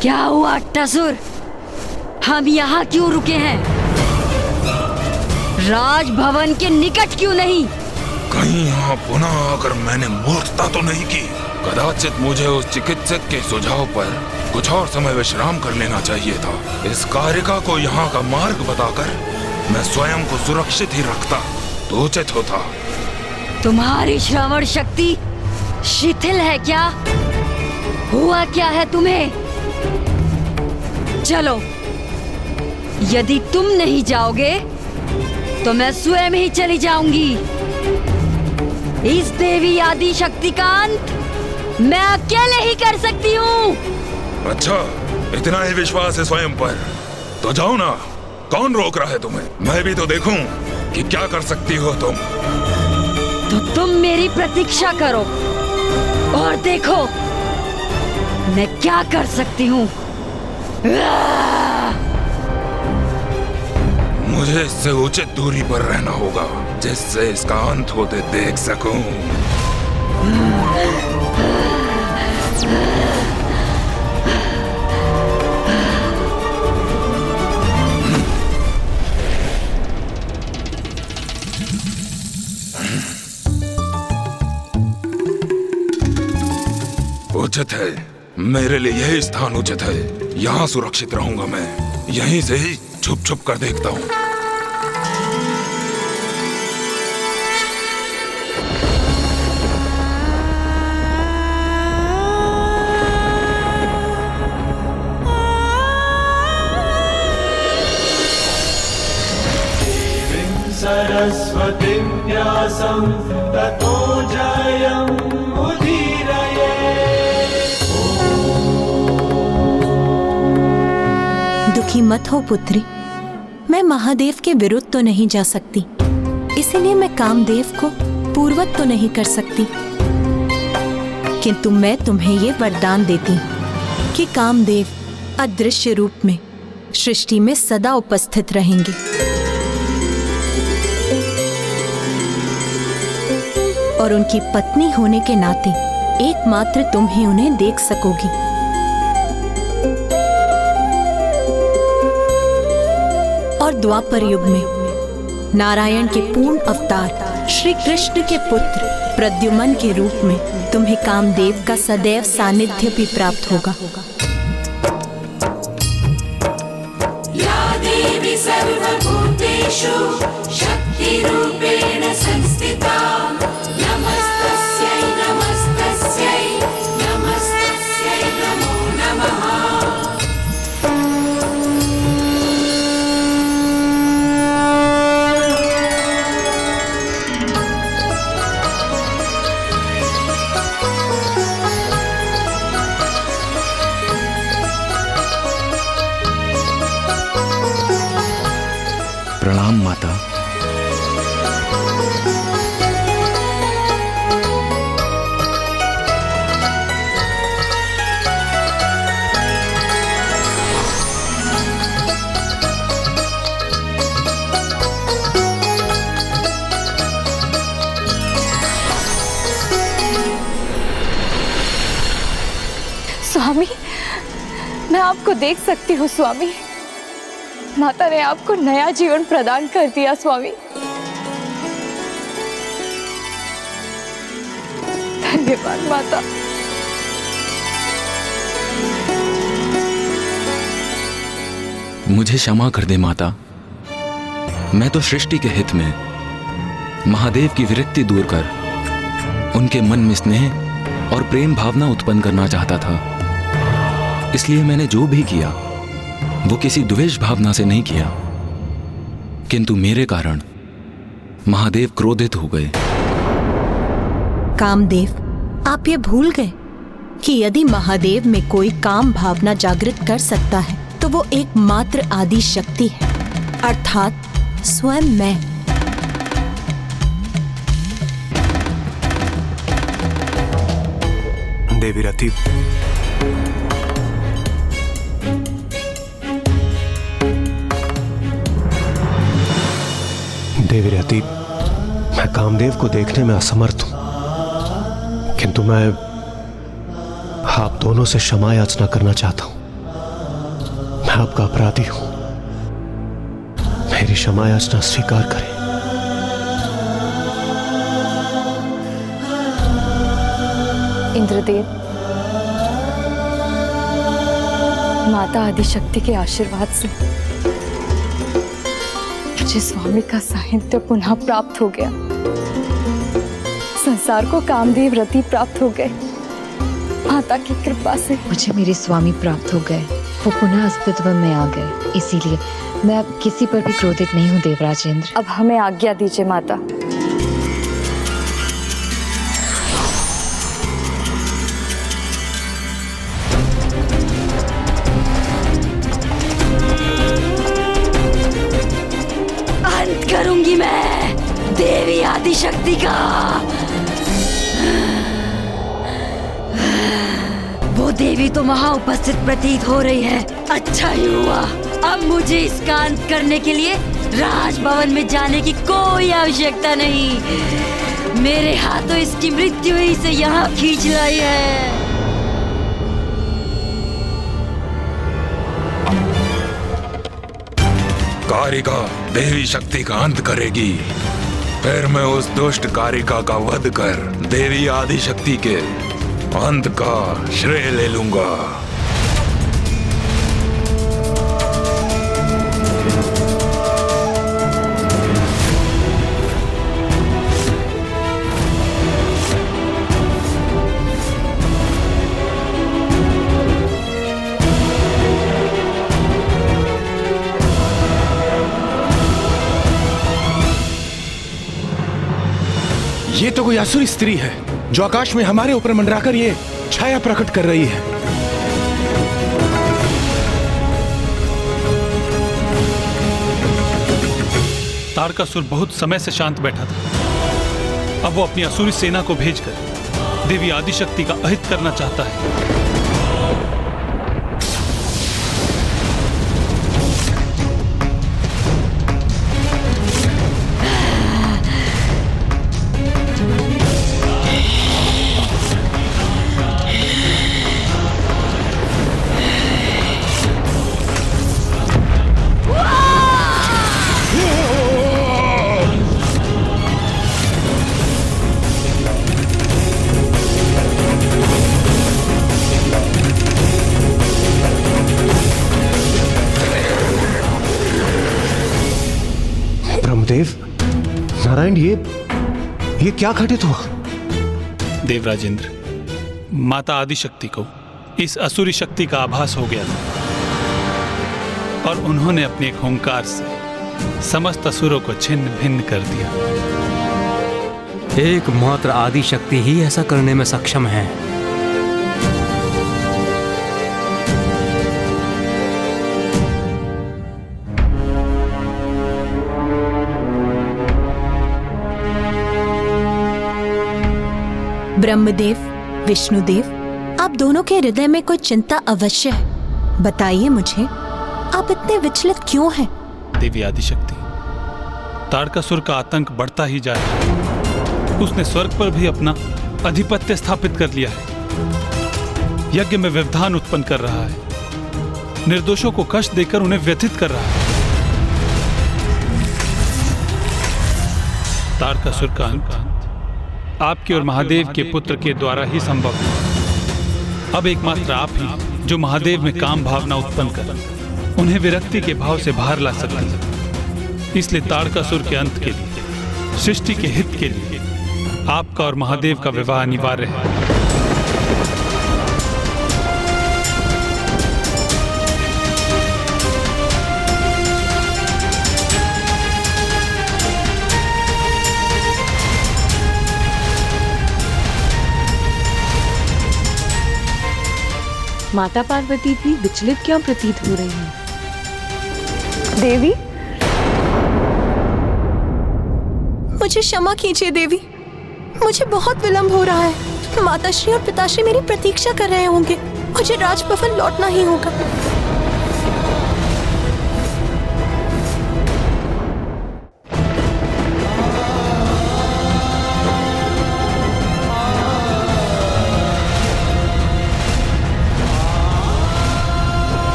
क्या हुआ अट्टासुर? हम यहाँ क्यों रुके हैं? राजभवन के निकट क्यों नहीं? कहीं यहाँ पुनः आकर मैंने मूर्खता तो नहीं की? कदाचित मुझे उस चिकित्सक के सुझाव पर कुछ और समय विश्राम कर लेना चाहिए था। इस कारिका को यहाँ का मार्ग बताकर मैं स्वयं को सुरक्षित ही रखता तो उचित होता। तुम्हारी श्रवण शक्ति शिथिल है क्या? हुआ क्या है तुम्हें? चलो, यदि तुम नहीं जाओगे तो मैं स्वयं ही चली जाऊंगी। इस देवी आदि शक्ति का अंत मैं अकेले ही कर सकती हूँ। अच्छा, इतना ही विश्वास है स्वयं पर, तो जाओ ना। कौन रोक रहा है तुम्हें? मैं भी तो देखूं कि क्या कर सकती हो तुम। तो तुम मेरी प्रतीक्षा करो और देखो मैं क्या कर सकती हूँ। मुझे इससे उचित दूरी पर रहना होगा जिससे इसका अंत होते देख सकूं। उचित है, मेरे लिए यही स्थान उचित है। यहाँ सुरक्षित रहूंगा मैं। यहीं से ही छुप छुप कर देखता हूँ। सरस्वतीं व्यासं ततो जयं उदीरये। दुखी मत हो पुत्री, मैं महादेव के विरुद्ध तो नहीं जा सकती, इसीलिए मैं कामदेव को पूर्वत तो नहीं कर सकती, किंतु मैं तुम्हें ये वरदान देती हूँ कि कामदेव अदृश्य रूप में सृष्टि में सदा उपस्थित रहेंगे। और उनकी पत्नी होने के नाते एकमात्र तुम ही उन्हें देख सकोगी। और द्वापर युग में नारायण के पूर्ण अवतार श्री कृष्ण के पुत्र प्रद्युमन के रूप में तुम्हें कामदेव का सदैव सानिध्य भी प्राप्त होगा। या देवी सर्वभूतेषु शक्तिरूपेण संस्थिता, नमस्तस्यै नमस्तस्यै नमस्तस्यै नमो नमः। प्रणाम माता। स्वामी, मैं आपको देख सकती हूँ स्वामी। माता ने आपको नया जीवन प्रदान कर दिया स्वामी। धन्यवाद माता, मुझे क्षमा कर दे माता। मैं तो सृष्टि के हित में महादेव की विरक्ति दूर कर उनके मन में स्नेह और प्रेम भावना उत्पन्न करना चाहता था। इसलिए मैंने जो भी किया वो किसी द्वेष भावना से नहीं किया, किंतु मेरे कारण महादेव क्रोधित हो गए। कामदेव, आप ये भूल गए कि यदि महादेव में कोई काम भावना जागृत कर सकता है तो वो एकमात्र आदि शक्ति है, अर्थात स्वयं मैं। देवी रति, देवी रति, मैं कामदेव को देखने में असमर्थ हूं, किंतु मैं आप दोनों से क्षमा याचना करना चाहता हूं। मैं आपका अपराधी हूं, मेरी क्षमा याचना स्वीकार करें। इंद्रदेव, माता आदिशक्ति के आशीर्वाद से मुझे स्वामी का साहित्य पुनः प्राप्त हो गया। संसार को कामदेव रति प्राप्त हो गए। माता की कृपा से मुझे मेरे स्वामी प्राप्त हो गए, वो पुनः अस्तित्व में आ गए। इसीलिए मैं अब किसी पर भी क्रोधित नहीं हूँ देवराजेंद्र। अब हमें आज्ञा दीजिए माता। अंत करूंगी मैं देवी आदिशक्ति का। वो देवी तो वहां उपस्थित प्रतीत हो रही है। अच्छा ही हुआ, अब मुझे इसका अंत करने के लिए राजभवन में जाने की कोई आवश्यकता नहीं। मेरे हाथों इसकी मृत्यु ही से यहाँ खींच लाई है। कारिका देवी शक्ति का अंत करेगी, फिर मैं उस दुष्ट कारिका का वध कर देवी आदिशक्ति के अंत का श्रेय ले लूंगा। ये तो कोई असुरी स्त्री है जो आकाश में हमारे ऊपर मंडराकर ये छाया प्रकट कर रही है। तारकासुर बहुत समय से शांत बैठा था। अब वो अपनी असुरी सेना को भेजकर देवी आदिशक्ति का अहित करना चाहता है। ब्रह्मदेव, नारायण, ये क्या घटित हुआ? देवराजेंद्र, माता आदिशक्ति को इस असुरी शक्ति का आभास हो गया था और उन्होंने अपने एक हुंकार से समस्त असुरों को छिन्न भिन्न कर दिया। एकमात्र आदि शक्ति ही ऐसा करने में सक्षम है। ब्रह्मदेव, विष्णुदेव, आप दोनों के हृदय में कोई चिंता अवश्य है। बताइए मुझे, आप इतने विचलित क्यों हैं? देवी आदिशक्ति, तारकासुर का आतंक बढ़ता ही जा रहा है। उसने स्वर्ग पर भी अपना अधिपत्य स्थापित कर लिया है। यज्ञ में व्यवधान उत्पन्न कर रहा है। निर्दोषों को कष्ट देकर उन्हें व्यथित कर रहा है। तारकासुर का अंत आपके और महादेव के पुत्र के द्वारा ही संभव है। अब एकमात्र आप ही जो महादेव में काम भावना उत्पन्न कर उन्हें विरक्ति के भाव से बाहर ला सके। इसलिए ताड़कासुर के अंत के लिए, सृष्टि के हित के लिए आपका और महादेव का विवाह अनिवार्य है। माता पार्वती इतनी विचलित क्यों प्रतीत हो रही है? देवी, मुझे क्षमा कीजिए देवी, मुझे बहुत विलंब हो रहा है। माताश्री और पिताश्री मेरी प्रतीक्षा कर रहे होंगे। मुझे राजभवन लौटना ही होगा।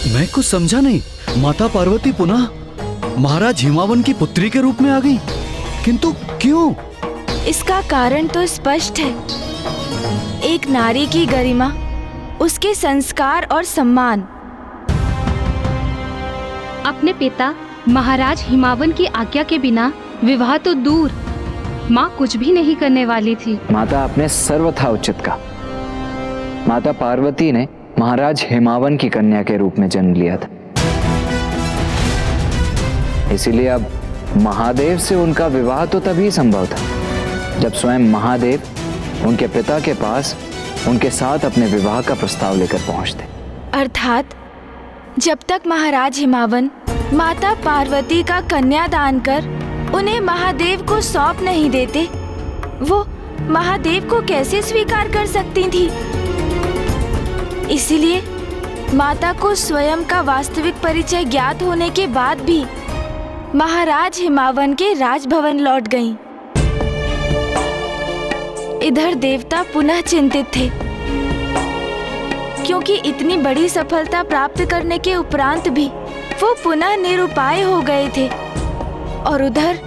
मैं कुछ समझा नहीं। माता पार्वती पुनः महाराज हिमावन की पुत्री के रूप में आ गई, किंतु क्यों? इसका कारण तो स्पष्ट है। एक नारी की गरिमा, उसके संस्कार और सम्मान। अपने पिता महाराज हिमावन की आज्ञा के बिना विवाह तो दूर, माँ कुछ भी नहीं करने वाली थी। माता आपने सर्वथा उचित कहा। माता पार्वती ने महाराज हिमावन की कन्या के रूप में जन्म लिया था, इसीलिए अब महादेव से उनका विवाह तो तभी संभव था जब स्वयं महादेव उनके पिता के पास उनके साथ अपने विवाह का प्रस्ताव लेकर पहुंचते। अर्थात जब तक महाराज हिमावन माता पार्वती का कन्यादान कर उन्हें महादेव को सौंप नहीं देते, वो महादेव को कैसे स्वीकार कर सकती थी? इसीलिए माता को स्वयं का वास्तविक परिचय ज्ञात होने के बाद भी महाराज हिमावन के राजभवन लौट गईं। इधर देवता पुनः चिंतित थे, क्योंकि इतनी बड़ी सफलता प्राप्त करने के उपरांत भी वो पुनः निरुपाय हो गए थे, और उधर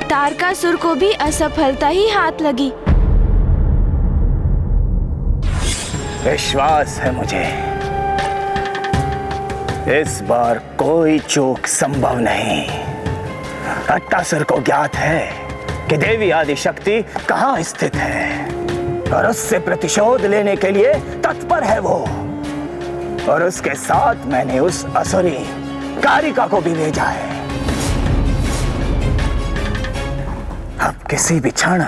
तारकासुर को भी असफलता ही हाथ लगी। विश्वास है मुझे, इस बार कोई चूक संभव नहीं। अट्टासुर को ज्ञात है कि देवी आदि शक्ति कहाँ स्थित है, और उससे प्रतिशोध लेने के लिए तत्पर है वो। और उसके साथ मैंने उस असुरी कारिका को भी भेजा है। अब किसी भी क्षण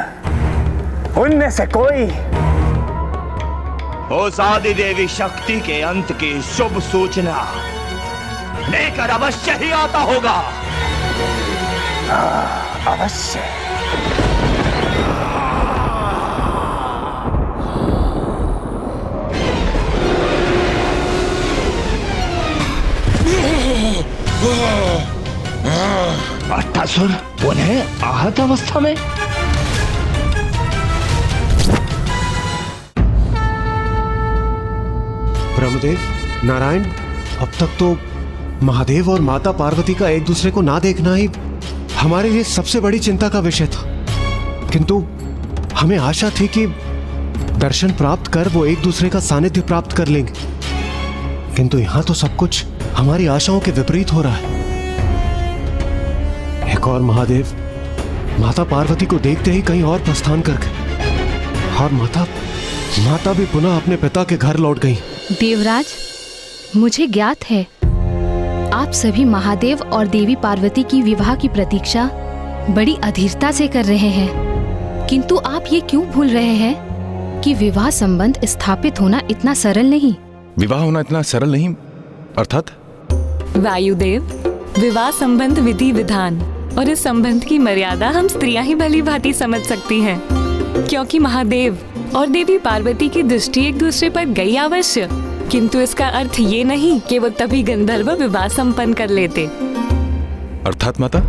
उनमें से कोई उस आदि देवी शक्ति के अंत की शुभ सूचना लेकर अवश्य ही आता होगा। अवश्य। अट्टासुर पुनः आहत अवस्था में? ब्रह्मदेव, नारायण, अब तक तो महादेव और माता पार्वती का एक दूसरे को ना देखना ही हमारे लिए सबसे बड़ी चिंता का विषय था। किंतु हमें आशा थी कि दर्शन प्राप्त कर वो एक दूसरे का सानिध्य प्राप्त कर लेंगे, किंतु यहाँ तो सब कुछ हमारी आशाओं के विपरीत हो रहा है। एक और महादेव माता पार्वती को देखते ही कहीं और प्रस्थान कर गए, और माता भी पुनः अपने पिता के घर लौट गई। देवराज, मुझे ज्ञात है आप सभी महादेव और देवी पार्वती की विवाह की प्रतीक्षा बड़ी अधीरता से कर रहे हैं, किंतु आप ये क्यों भूल रहे हैं कि विवाह संबंध स्थापित होना इतना सरल नहीं। विवाह होना इतना सरल नहीं अर्थात? वायुदेव, विवाह संबंध विधि विधान और इस संबंध की मर्यादा हम स्त्रियां ही भली भांति समझ सकती हैं, क्योंकि महादेव और देवी पार्वती की दृष्टि एक दूसरे पर गई अवश्य, किंतु इसका अर्थ ये नहीं कि वो तभी गंधर्व विवाह संपन्न कर लेते। अर्थात माता?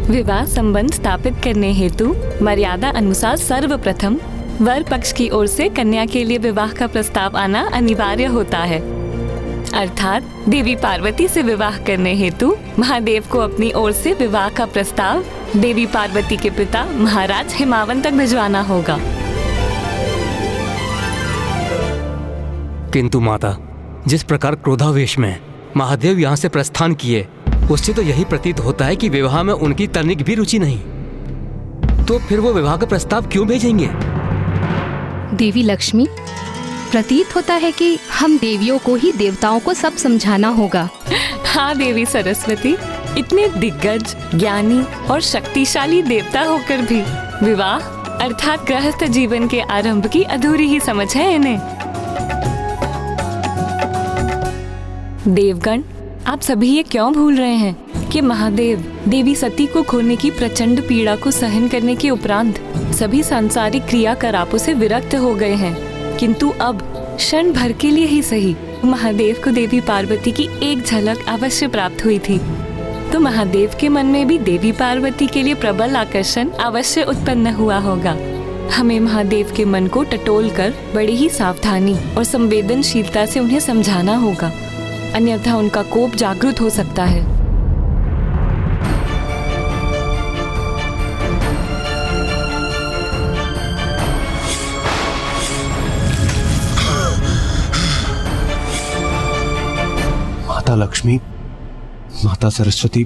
विवाह संबंध स्थापित करने हेतु मर्यादा अनुसार सर्वप्रथम वर पक्ष की ओर से कन्या के लिए विवाह का प्रस्ताव आना अनिवार्य होता है। अर्थात देवी पार्वती से विवाह करने हेतु महादेव को अपनी ओर से विवाह का प्रस्ताव देवी पार्वती के पिता महाराज हिमावन तक भिजवाना होगा। किंतु माता, जिस प्रकार क्रोधावेश में महादेव यहाँ से प्रस्थान किए, उससे तो यही प्रतीत होता है कि विवाह में उनकी तनिक भी रुचि नहीं। तो फिर वो विवाह का प्रस्ताव क्यों भेजेंगे? देवी लक्ष्मी, प्रतीत होता है कि हम देवियों को ही देवताओं को सब समझाना होगा। हाँ देवी सरस्वती, इतने दिग्गज, ज्ञानी और शक्तिशाली देवता होकर भी विवाह अर्थात गृहस्थ जीवन के आरंभ की अधूरी ही समझ है इन्हें। देवगण, आप सभी ये क्यों भूल रहे हैं कि महादेव देवी सती को खोने की प्रचंड पीड़ा को सहन करने के उपरांत सभी सांसारिक क्रियाकलापों से विरक्त हो गए हैं, किंतु अब क्षण भर के लिए ही सही महादेव को देवी पार्वती की एक झलक अवश्य प्राप्त हुई थी। तो महादेव के मन में भी देवी पार्वती के लिए प्रबल आकर्षण अवश्य उत्पन्न हुआ होगा। हमें महादेव के मन को टटोल कर बड़ी ही सावधानी और संवेदनशीलता से उन्हें समझाना होगा, अन्यथा उनका कोप जागृत हो सकता है। माता लक्ष्मी, माता सरस्वती,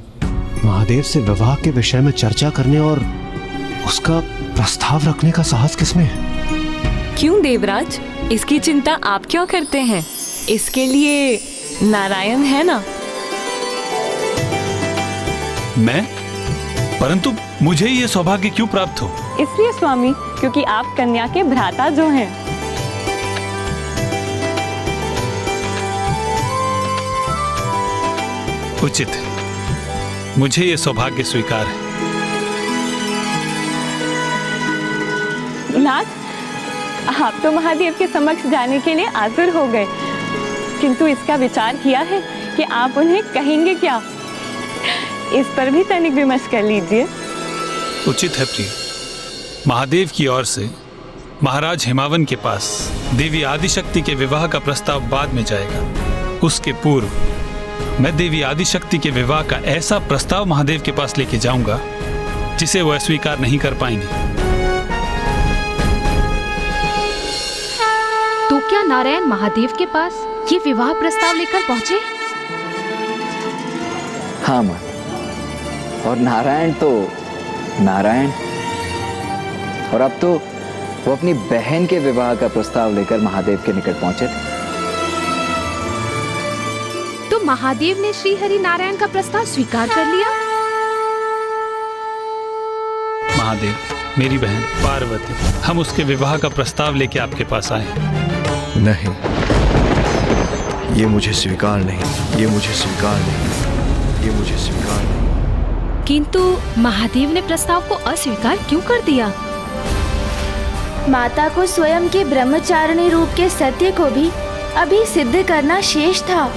महादेव से विवाह के विषय में चर्चा करने और उसका प्रस्ताव रखने का साहस किसमें है? क्यों देवराज, इसकी चिंता आप क्यों करते हैं? इसके लिए नारायण है ना। मैं? परंतु मुझे ये सौभाग्य क्यों प्राप्त हो? इसलिए स्वामी, क्योंकि आप कन्या के भ्राता जो हैं। उचित है, मुझे ये सौभाग्य स्वीकार है। नाथ, आप तो महादेव के समक्ष जाने के लिए आतुर हो गए, किंतु इसका विचार किया है कि आप उन्हें कहेंगे क्या? इस पर भी तनिक विमर्श कर लीजिए। उचित है प्रिय। महादेव की ओर से महाराज हिमावन के पास देवी आदिशक्ति के विवाह का प्रस्ताव बाद में जाएगा। उसके पूर्व मैं देवी आदिशक्ति के विवाह का ऐसा प्रस्ताव महादेव के पास लेके जाऊंगा जिसे वो अस्वीकार नहीं कर पाएंगे। तो क्या नारायण महादेव के पास ये विवाह प्रस्ताव लेकर पहुंचे? हाँ माँ, और नारायण तो नारायण, और अब तो वो अपनी बहन के विवाह का प्रस्ताव लेकर महादेव के निकट पहुंचे थे। तो महादेव ने श्री हरि नारायण का प्रस्ताव स्वीकार कर लिया? महादेव, मेरी बहन पार्वती, हम उसके विवाह का प्रस्ताव लेके आपके पास आए। नहीं, ये मुझे स्वीकार नहीं, ये मुझे स्वीकार नहीं, ये मुझे स्वीकार नहीं। किंतु महादेव ने प्रस्ताव को अस्वीकार क्यों कर दिया? माता को स्वयं के ब्रह्मचारिणी रूप के सत्य को भी अभी सिद्ध करना शेष था।